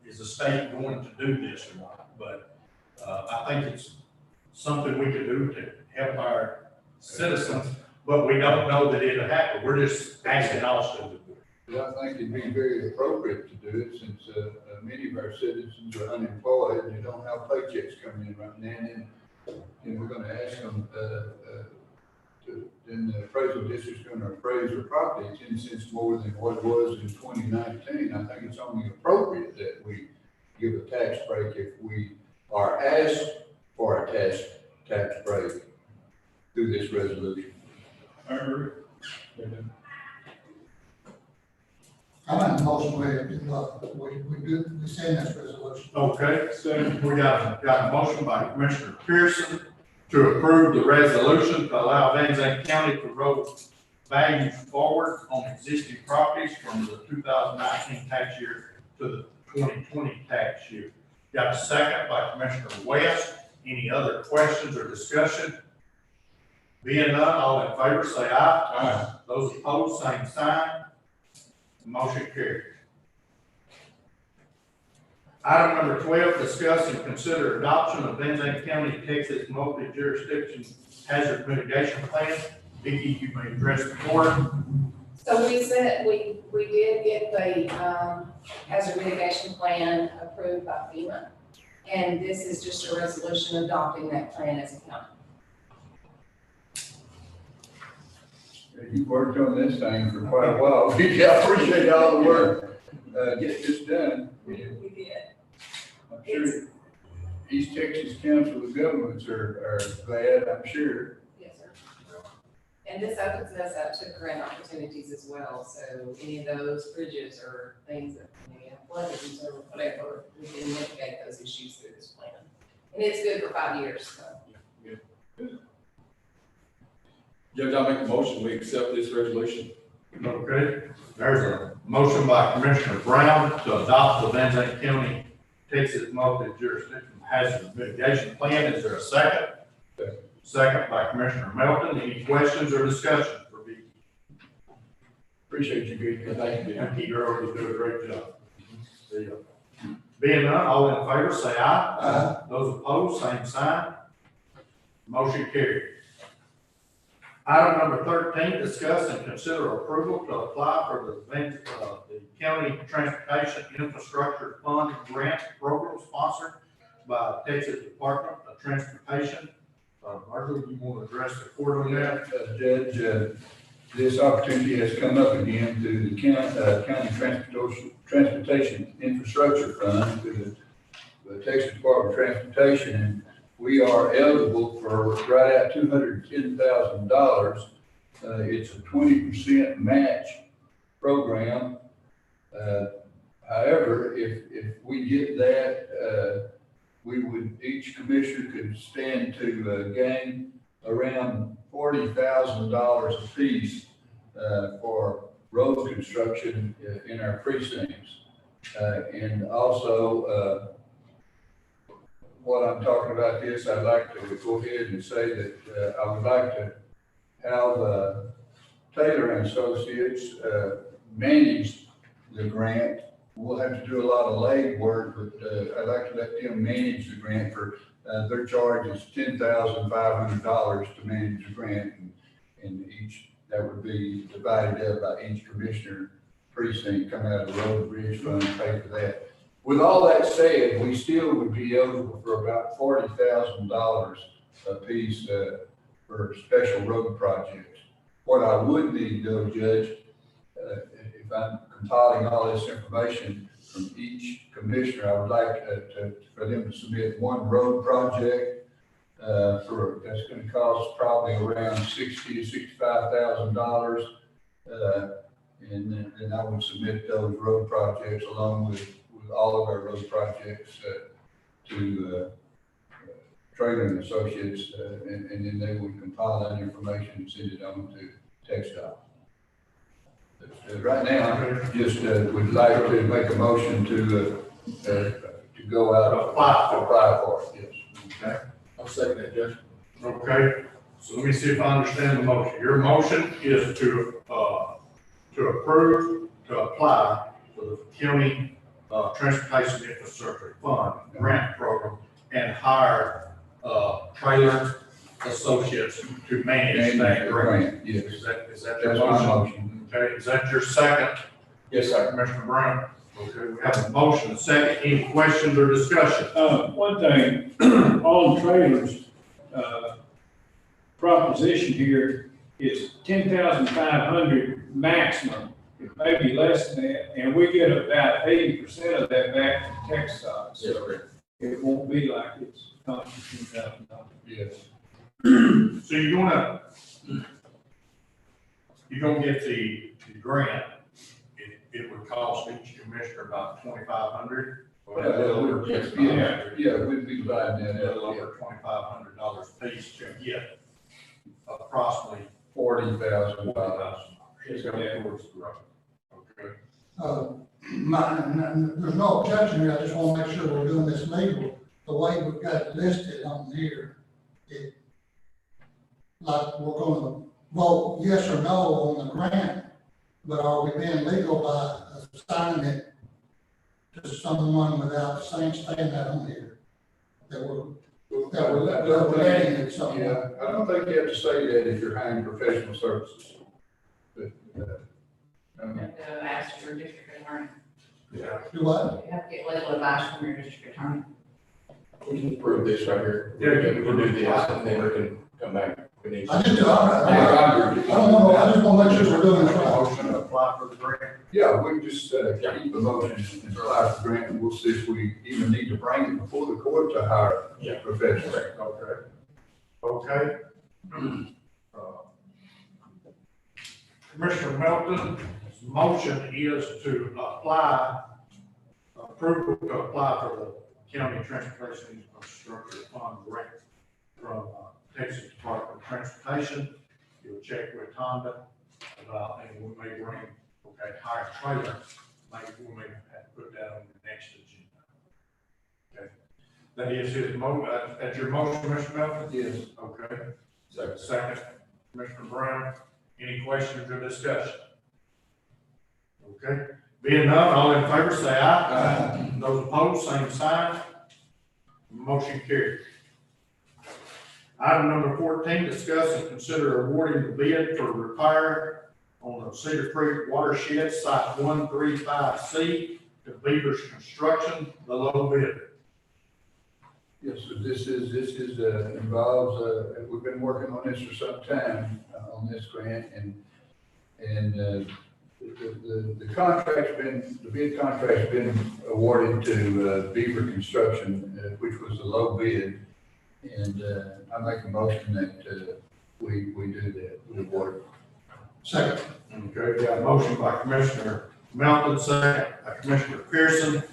is the state going to do this or not? But I think it's something we could do to help our citizens, but we don't know that it'll happen. We're just asking Austin to do it. Well, I think it'd be very appropriate to do it since many of our citizens are unemployed and they don't have paychecks coming in right now. And we're gonna ask them, then the appraisal district's gonna appraise their property 10 cents more than what it was in 2019. I think it's only appropriate that we give a tax break if we are asked for a tax break through this resolution. I agree. I'm in the motion where we send this resolution. Okay, so we got a motion by Commissioner Pearson to approve the resolution to allow Van Zandt County to roll values forward on existing properties from the 2019 tax year to the 2020 tax year. Got a second by Commissioner West. Any other questions or discussion? Being none, all in favor say aye. Aye. Those opposed, same sign. Motion carried. Item number 12, discuss and consider adoption of Van Zandt County, Texas multi-jurisdiction hazard mitigation plan. Vicki, you may address the board. So we said, we did get the, hazard mitigation plan approved by FEMA. And this is just a resolution adopting that plan as a county. You've worked on this thing for quite a while. I appreciate all the work. Get this done. We did. I'm sure East Texas Council of Governments are glad, I'm sure. Yes, sir. And this opens us up to grant opportunities as well. So any of those bridges or things that may have floodings or whatever, we can mitigate those issues through this plan. And it's good for 5 years, so. Judge, I'll make a motion, we accept this resolution. Okay, there's a motion by Commissioner Brown to adopt the Van Zandt County, Texas multi-jurisdiction hazard mitigation plan. Is there a second? Second by Commissioner Melton. Any questions or discussion for Vicki? Appreciate you, Vicki. Thank you. Thank you, girl, you do a great job. See ya. Being none, all in favor say aye. Aye. Those opposed, same sign. Motion carried. Item number 13, discuss and consider approval to apply for the County Transportation Infrastructure Fund Grant Program sponsored by Texas Department of Transportation. Marjorie, you want to address the court on that? Judge, this opportunity has come up again through the County Transportation Infrastructure Fund, through the Texas Department of Transportation, and we are eligible for right at $210,000. It's a 20% match program. However, if we get that, each commissioner could stand to gain around $40,000 apiece for road construction in our precincts. And also, what I'm talking about this, I'd like to go ahead and say that I would like to have Taylor and Associates manage the grant. We'll have to do a lot of leg work, but I'd like to let them manage the grant for their charge is $10,500 to manage the grant, and that would be divided up by each commissioner precinct, come out of the road and bridge fund, pay for that. With all that said, we still would be eligible for about $40,000 apiece, for special road projects. What I would need though, Judge, if I'm compiling all this information from each commissioner, I would like for them to submit one road project that's going to cost probably around $60,000 to $65,000. And then I would submit those road projects along with all of our road projects to Trader and Associates, and then they would compile that information and send it on to TxDOT. Right now, just would like to make a motion to go out to apply for it. Yes. Okay. I'll second that, Judge. Okay, so let me see if I understand the motion. Your motion is to approve, to apply for the county, transportation infrastructure fund grant program and hire, Trailer Associates to manage that grant. Yes. Is that your That's my motion? motion. Okay, is that your second? Yes, sir. Commissioner Brown? Okay, we have a motion, a second. Any questions or discussion? One thing, on trailers, proposition here is 10,500 maximum. It may be less than that, and we get about 80% of that back to TxDOT. So it won't be like it's costing $10,000. Yes. So you're gonna get the grant. It would cost each commissioner about $2,500. Yeah, we'd be dividing A that little up. over $2,500 a piece to get approximately $40,000. It's going towards the road. Okay. There's no objection here, I just want to make sure we're doing this legal, the way we've got it listed on here. Like, we're gonna vote yes or no on the grant, but are we being legal by assigning it to someone without saying that on here? That we're letting it someone. Yeah, I don't think you have to say that if you're hiring professional services. But, You have to ask your district attorney. Yeah. Do what? You have to get legal advice from your district attorney. We can approve this right here. Yeah, We can do this, and then we can come back. We need. I just don't want to, I just want to make sure we're doing this right. Motion to apply for the grant. yeah, we can just, keep the motion and apply for grant, and we'll see if we even need to bring it before the court to hire Yeah. professionals. Okay. Okay. Commissioner Melton's motion is to approval to apply for the county transportation infrastructure fund grant from Texas Department of Transportation. You'll check with Honda about, and we may bring, hire a trailer, maybe we may have to put that on the next agenda. Okay, that is his that's your motion, Commissioner Melton? Yes. Okay. Second, Commissioner Brown, any questions or discussion? Okay, being none, all in favor say aye. Those opposed, same sign. Motion carried. Item number 14, discuss and consider awarding the bid for repair on the Cedar Creek watershed, site 135C to Beaver's Construction, the low bidder. Yes, so this involves, we've been working on this for some time, on this grant, and the bid contract's been awarded to Beaver Construction, which was the low bid. And I make a motion that we do that, we award it. Second. Okay, we got a motion by Commissioner Melton, second by Commissioner Pearson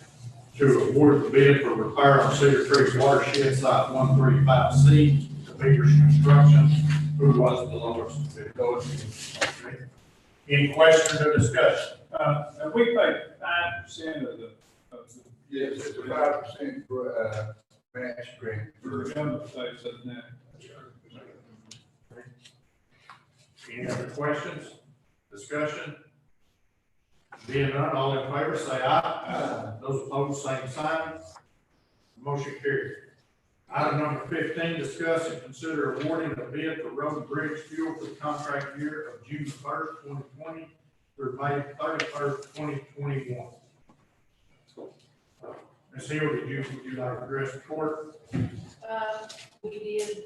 to award the bid for repair on Cedar Creek watershed, site 135C to Beaver's Construction. Who was the lowest bid? Okay. Any questions or discussion? And we pay 5% of the. Yes, it's a 5% match grant For for. number of states, doesn't it? Any other questions, discussion? Being none, all in favor say aye. Those opposed, same sign. Motion carried. Item number 15, discuss and consider awarding a bid for road and bridge fuel for the contract year of June 1st, 2020 through May 31st, 2021. Ms. Hill, would you like to address the court? We did,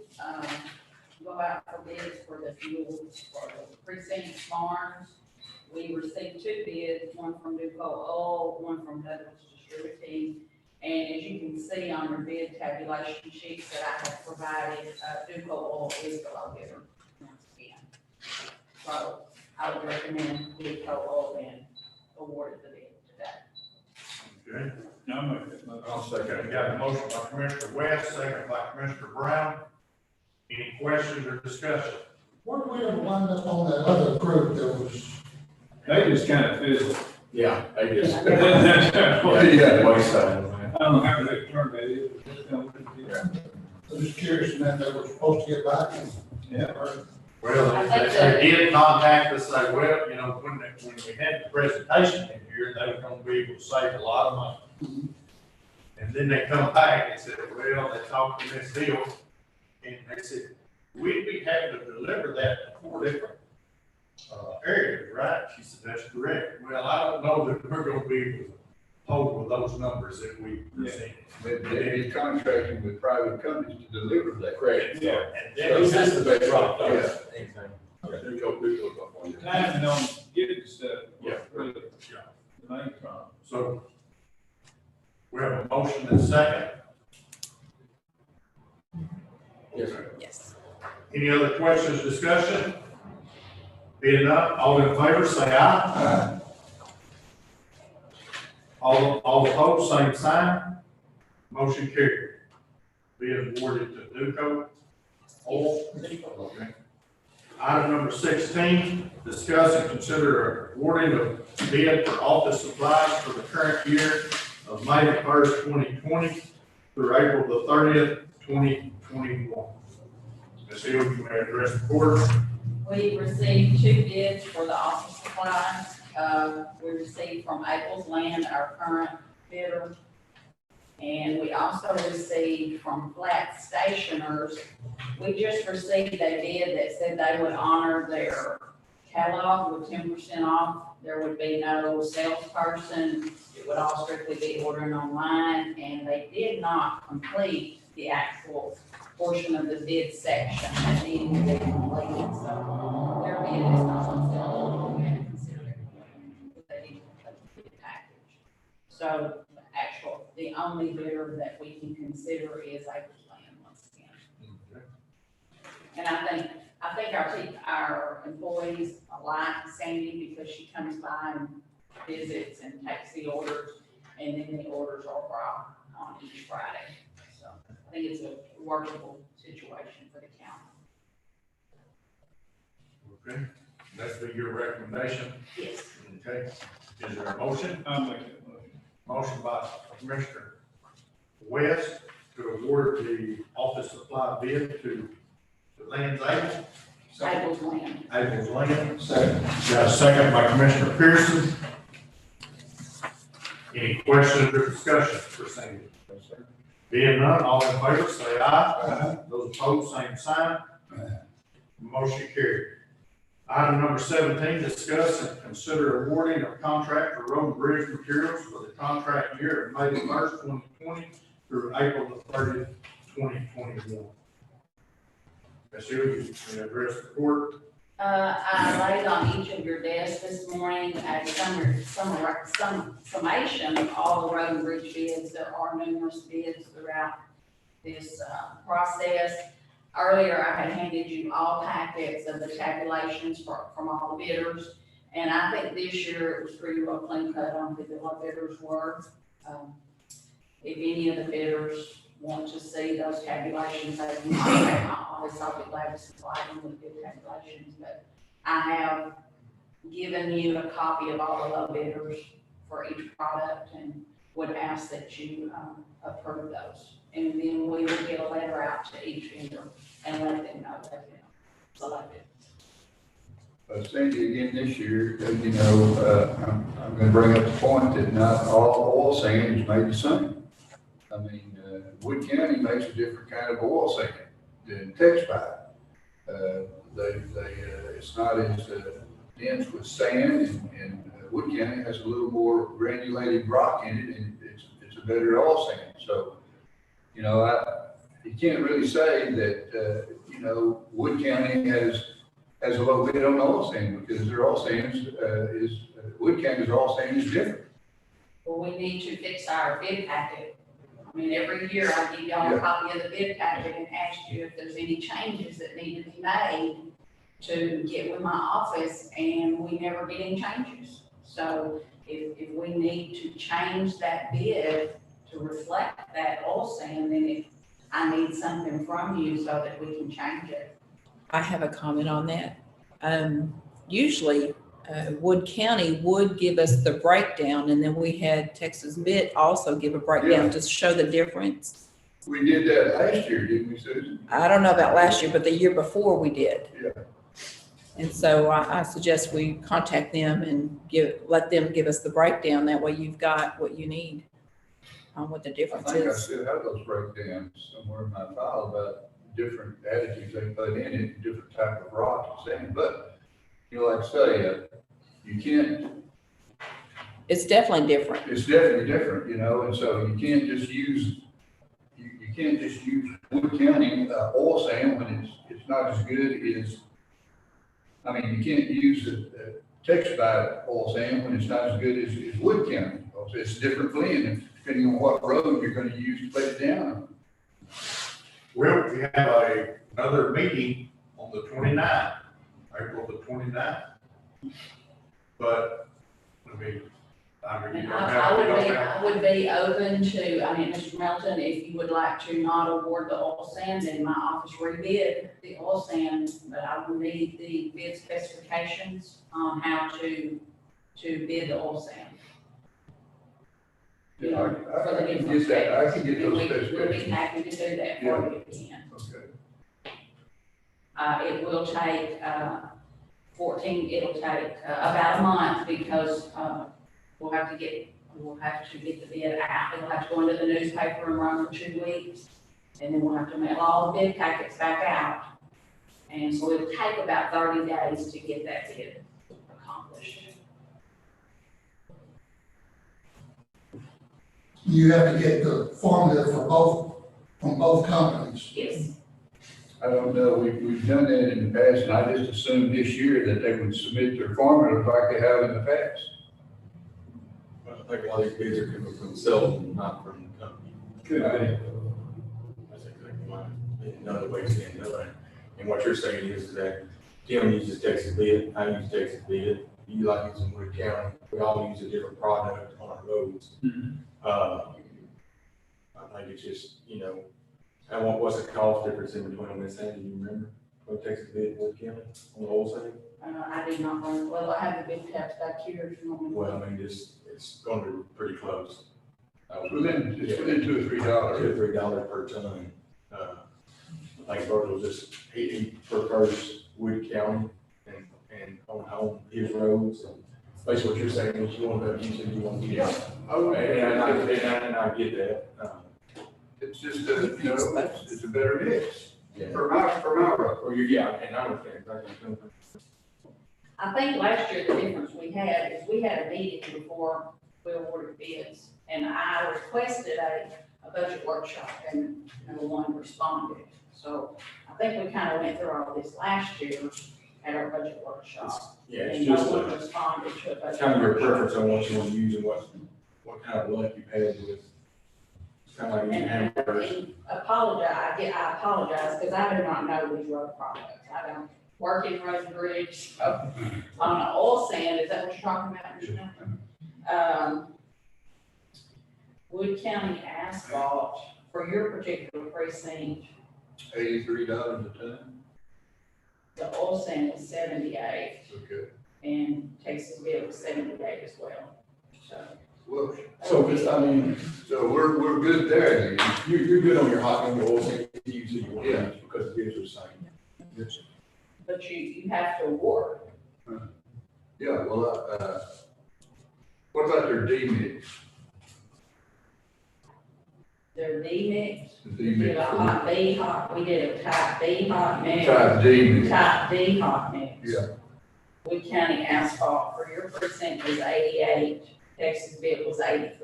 go out for bids for the fuel for the precinct barns. We received 2 bids, one from Duco Oil, one from Douglas Distributing. And as you can see on your bid tabulation sheets that I have provided, Duco Oil is the low bidder once again. So I would recommend Duco Oil and award the bid today. Okay. No, I'm okay. I'll second Okay, it. got a motion by Commissioner West, second by Commissioner Brown. Any questions or discussion? Weren't we gonna wind up on that other group that was, They just kind of fizzled. Yeah, I just. I Wayside. don't know how they turned that in. I'm just curious, and then they were supposed to get back? Yeah. Well, I think they did contact us, say, well, you know, when we had the presentation in here, they were gonna be able to save a lot of money. And then they come back and said, well, they talked to Ms. Hill, and they said, we'd be happy to deliver that to 4 different areas, right? She said, that's correct. Well, I don't know that we're gonna be able to hold with those numbers that we presented. They'd be contracting with private companies to deliver that. Correct. Yeah. And So then this is the big rock, Yeah. anything. Okay, do go on. Time on getting stuff. Yeah. Really, Yeah. the main problem. So we have a motion and a second. Yes, sir. Yes. Any other questions, discussion? Being none, all in favor, say aye. All opposed, same sign. Motion carried. Bid awarded to Duco Oil. Okay. Item number 16, discuss and consider awarding a bid for office supplies for the current year of May the 1st, 2020 through April the 30th, 2021. Ms. Hill, you may address the court. We received 2 bids for the office supplies. We received from April's Land, our current bidder. And we also received from Flat Stationers. We just received a bid that said they would honor their catalog with 10% off. There would be no salesperson. It would all strictly be ordering online, and they did not complete the actual portion of the bid section that needed to be completed. So their bid is not on sale. We have to consider it. They need to complete the package. So the only bidder that we can consider is April's Land once again. And I think our employees like Sandy because she comes by and visits and takes the orders, and then the orders are brought on each Friday. So I think it's a workable situation for the county. Okay, that's for your recommendation. Yes. Okay, is there a motion? I'll make that motion. Motion by Commissioner West to award the office supply bid to Land's Able. April's Land. April's Land. Got a second by Commissioner Pearson. Any questions or discussion for Sandy? Being none, all in favor, say aye. Those opposed, same sign. Motion carried. Item number 17, discuss and consider awarding a contract for road and bridge materials for the contract year of May the 1st, 2020 through April the 30th, 2021. Ms. Hill, you may address the court. I laid on each of your desks this morning a summation of all the road and bridge bids. There are numerous bids throughout this process. Earlier, I had handed you all packets of the tabulations from all the bidders. And I think this year it was pretty well clean cut on who the low bidders were. If any of the bidders want to see those tabulations, they can contact my office. I'll be glad to supply them with good tabulations. But I have given you a copy of all the low bidders for each product and would ask that you approve those. And then we will get a letter out to each vendor and let them know that they're selected. Sandy, again this year, you know, I'm gonna bring up the point that not all oil sand is made the same. I mean, Wood County makes a different kind of oil sand than Texas. It's not as dense with sand, and Wood County has a little more granulated rock in it, and it's a better oil sand. So, you you can't really say that, Wood County has a low bid on oil sand, because their oil sands, Wood County's oil sand is different. Well, we need to fix our bid packet. I mean, every year I give y'all a copy of the bid packet and ask you if there's any changes that need to be made to get with my office, and we never get any changes. So if we need to change that bid to reflect that oil sand, then I need something from you so that we can change it. I have a comment on that. Usually, Wood County would give us the breakdown, and then we had Texas Bid also give a breakdown to show the difference. We did that last year, didn't we, Susan? I don't know about last year, but the year before we did. Yeah. And so I suggest we contact them and let them give us the breakdown. That way you've got what you need on what the difference I think I is. still have those breakdowns somewhere in my file about different additives they put in it, different type of rock and sand. But, like I say, you can't. It's definitely different. It's definitely different, and so you can't just use, Wood County oil sand when it's not as good as, you can't use Texas oil sand when it's not as good as Wood County. It's a different blend, depending on what road you're gonna use to put it down. Well, we have another meeting on the 29th, April the 29th. But, And I would be open to, Mr. Melton, if you would like to not award the oil sand, then my office rebid the oil sand, but I will need the bid specifications on how to bid the oil sand. Yeah, For the I can different get that, I can get states. those We'll be specifications. happy to do that for you if you can. Okay. It will take, it'll take about a month, because, we'll have to get the bid out. It'll have to go into the newspaper and run for 2 weeks. And then we'll have to mail all the bid packets back out. And so it'll take about 30 days to get that bid accomplished. You have to get the formula from both companies. Yes. I don't know, we've done that in the past, and I just assumed this year that they would submit their formulas like they have in the past. I think a lot of these bids are coming from themselves and not from the company. Could be. That's exactly my, another way of saying that. And what you're saying is that Tim uses Texas Bid, I use Texas Bid, you like using Wood County, we all use a different product on our roads. I think it's just, what's the cost difference in between them, Ms. Sandy, do you remember? What Texas Bid and Wood County on the oil sand? I did not run, well, I have the bid caps back here if you want me to. Well, it's going to be pretty close. It's within $2 or $3. $2 or $3 per ton. I think Bert was just, he prefers Wood County and on home his roads. And basically what you're saying is you want to use it, you want to use it. Oh, And I get that. It's just, it's a better mix Yeah. for my road. Or and I understand. I think last year the difference we had is we had a meeting before we awarded bids, and I requested a budget workshop, and no one responded. So I think we kind of went through all this last year at our budget workshop. Yeah, And it's no just one responded to a budget kind of your workshop. preference on what you want to use and what kind of luck you've had with. Kind of like using hamburgers. And I apologize, because I do not know these road products. I don't work in road and bridge. So, on the oil sand, is that what you're talking about, Mr. Nelson? Wood County asphalt, for your particular precinct, $83 a ton. the oil sand was 78, Okay. and Texas Bid was 78 as well. So, Well, So we're good there. Then. you're good on your hot and your oil sand, you use it, you want to Yeah. use because the bids are the same. but you have to award. Yeah, well, what about their D mix? They're D-mix. The We did a hot B hot, we did a type B hot mix. Type D mix. Type D hot mix. Yeah. Wood County asphalt for your precinct was 88, Texas bid was 83.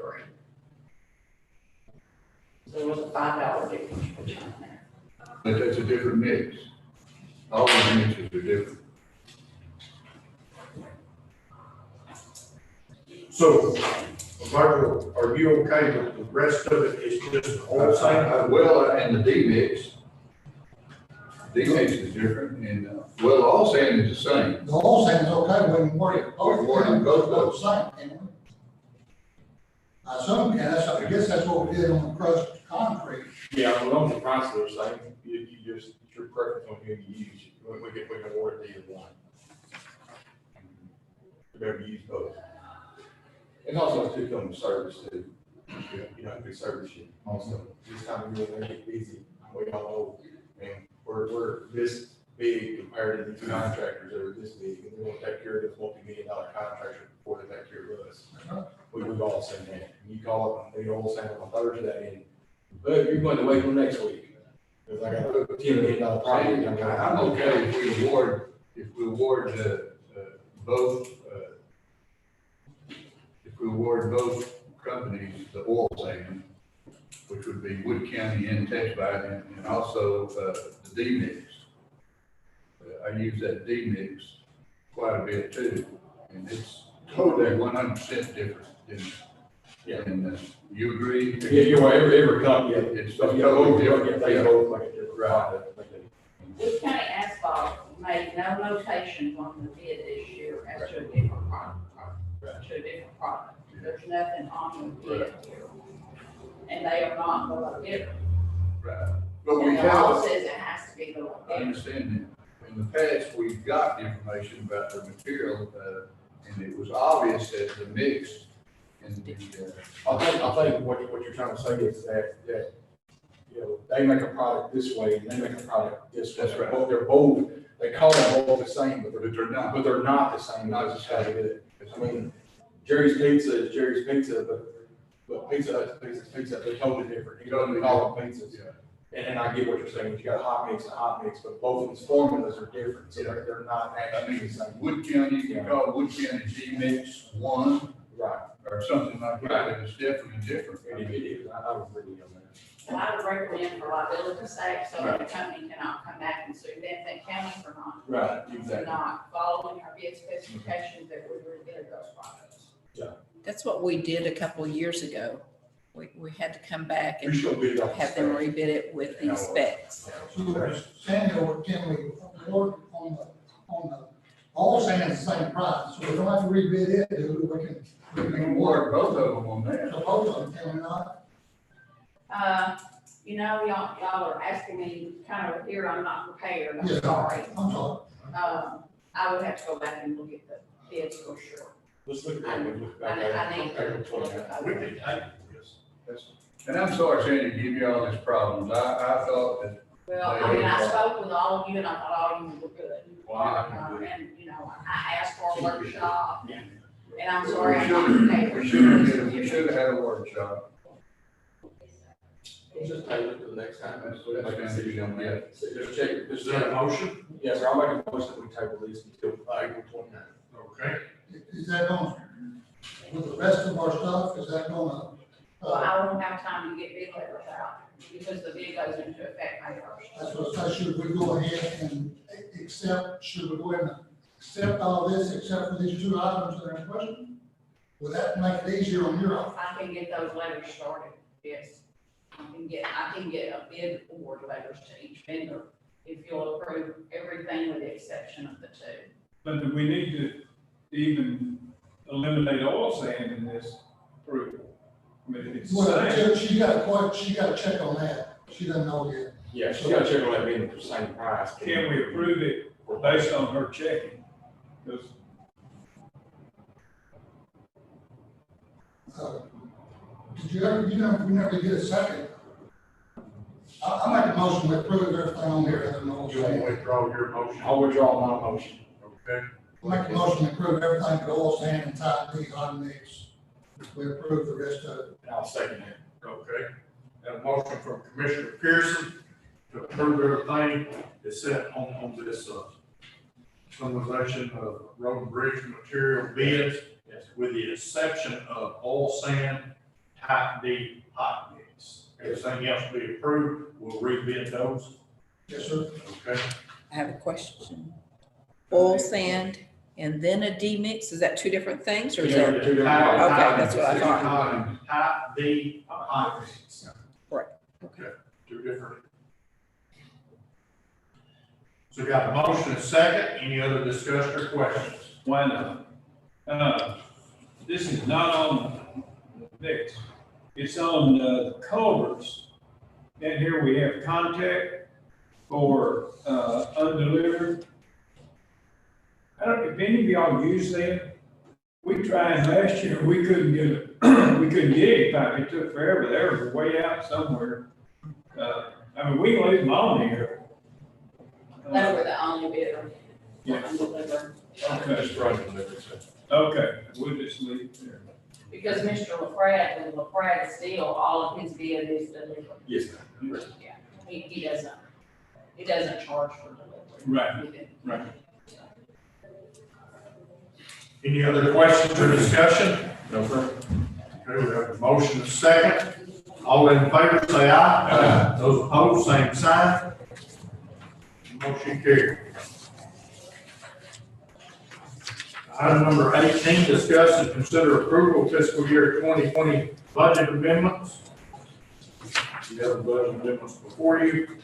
So there was a $5 difference between there. But that's a different mix. All the mixes are different. So, Michael, are you okay with the rest of it? It's just oil sand? Well, and the D mix. D mix is different, and, well, the all sand is the same. The whole thing is okay, we can work it, both Work of them both go the same, can we? I assume, I guess that's what we did on the crushed concrete. Yeah, as long as the price are the same, you just, it's your preference on who you use. We can award it to either one. Whoever use both. And also it's two come service too. You know, we service you also. This time of year, they get busy. We all know, and we're this big compared to the two contractors that are this big. And they want to take care of this multi-million-dollar contractor before they take care of us. We've all seen that. You call up, they all say on Thursday, and, but you're going to wait till next week. Because I got a $10 million project. I'm okay if we award both, if we award both companies the oil sand, which would be Wood County and Texas, and also, the D mix. I use that D mix quite a bit too, and it's totally 100% different. Yeah. And, you agree? Yeah, you're right, every company, It's totally totally different. different. They Yeah. both make a different product. Wood County asphalt made no notations on the bid this year as to a different product, to a different product. There's nothing on the bid here. And they are not the low bidder. Right. But we And the law have, says it has to be the low I bidder. understand that. In the past, we've got information about the material, and it was obvious that the mix and the, I think what you're trying to say is that, you know, they make a product this way and they make a product this way. That's right. They're both, they call them both the same, but but they're not. they're not the same. Not just how they do it. I mean, Jerry's Pizza is Jerry's Pizza, but Pizza Hut's pizza is pizza. They're totally different. You don't call them pizzas. Yeah. And I get what you're saying. You got a hot mix and a hot mix, but both of these formulas are different, so they're not I actually mean, the same. Wood County, you can call Wood County G Mix 1 Right. or something like that, but it's definitely different. It is. I would agree on that. And I would recommend for liability sake, so that the company cannot come back and sue Benton County for not, Right, for exactly. not following our bid specifications that we were bid those products. That's what we did a couple of years ago. We had to come back We and should bid it off the have them spec. rebid it with these specs. So, Samuel, can we work on the, all saying the same price, so we don't have to rebid it, we We can can work award both of them on that. so both of them, can we not? You know, y'all are asking me kind of here, I'm not prepared, I'm Yeah. sorry. I'm sorry. I would have to go back and look at the bids for sure. Let's look at that. We'll look back I at need it. to April look at 29th. that. We can take this. And I'm sorry, Sandy, to give you all these problems. I thought that, Well, I mean, I spoke with all of you and I thought all of you were good. Well, I agree. And, you know, I asked for a workshop Yeah. and I'm sorry, I'm not prepared. we should have had a workshop. We'll just table it to the next time. That's what I'm saying. Yeah. Just check, Is that a motion? yes, sir, I'll make a motion that we table this until April 29th. Okay. Is that going, with the rest of our stuff, is that gonna, Well, I won't have time to get bid letters out because the bid goes into effect May that's first. what I say, should we go ahead and accept, should we go ahead and accept all this except for these two items that are in question? Would that make it easier on your office? I can get those letters started, yes. I can get a bid award letters to each vendor if you'll approve everything with the exception of the two. But do we need to even eliminate oil sand in this approval? I mean, it's the Well, same. she got to check on that, she doesn't know yet. Yeah, she's gotta check on that being the same price. Can we approve it based on her checking? Because Did you ever, you never get a second? I make a motion to approve everything on here other than the oil You want to sand. withdraw your motion? I'll withdraw my motion. Okay. I make a motion to approve everything but oil sand and type B hot mix. We approve the rest of it. And I'll second it. Okay. Got a motion from Commissioner Pearson to approve everything that's set on this, summarization of road and bridge material bids, with the exception of oil sand, type D hot mix. Everything else will be approved, we'll rebid those. Yes, sir. Okay. I have a question. Oil sand and then a D mix, is that two different things or is that? Okay, that's what I thought. Type D hot mix. Okay. Two different. So we got a motion and a second. Any other discussion or questions? Why not? This is not on the mix. It's on the culverts. And here we have contact for, undelivered. I don't, if any of y'all use them, we tried last year, we couldn't get it, we couldn't get it back, it took forever, they were way out somewhere. I mean, we can leave them on here. They were the only bidder. Yeah. Undelivered. Okay, Just run from there. okay, we'll just leave it there. Because Mr. LaPrade, with LaPrade Steel, all of his bid is delivered. Yes, ma'am. Yeah, he doesn't charge for delivery. Right, right. Any other questions or discussion? No, sir. Okay, we have a motion and a second. All in favor, say aye. Aye. Those opposed, same sign. Motion carried. Item number 18, discuss and consider approval of fiscal year 2020 budget amendments. You have the budget amendments before you.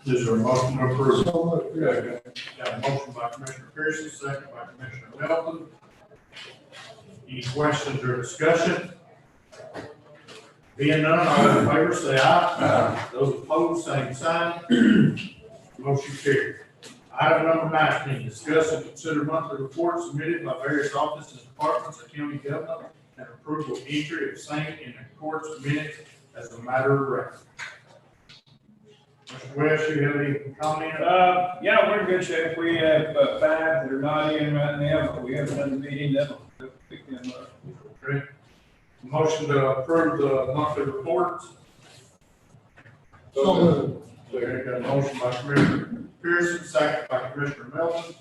Is there a motion to approve? Okay. Got a motion by Commissioner Pearson, second by Commissioner Melton. Any questions or discussion? Being none, all in favor, say aye. Those opposed, same sign. Motion carried. Item number 19, discuss and consider monthly reports submitted by various offices and departments of county government and approval of entry of same in the court's minutes as a matter of record. Mr. West, you have any comment? Yeah, we're in good shape. We have 5 that are not in right now, but we have another meeting that'll pick them up. Okay. Motion to approve the monthly reports. So moved. Okay, got a motion by Commissioner Pearson, second by Commissioner Melton.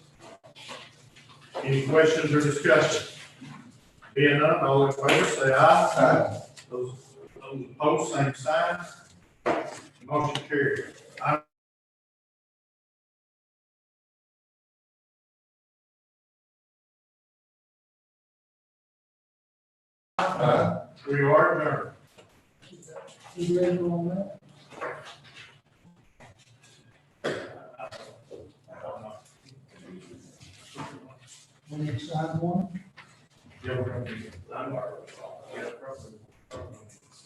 Any questions or discussion? Being none, all in favor, say aye. Those opposed, same sign. Motion carried. We are adjourned. You ready on that? We need to sign one? Yeah, we're gonna do it.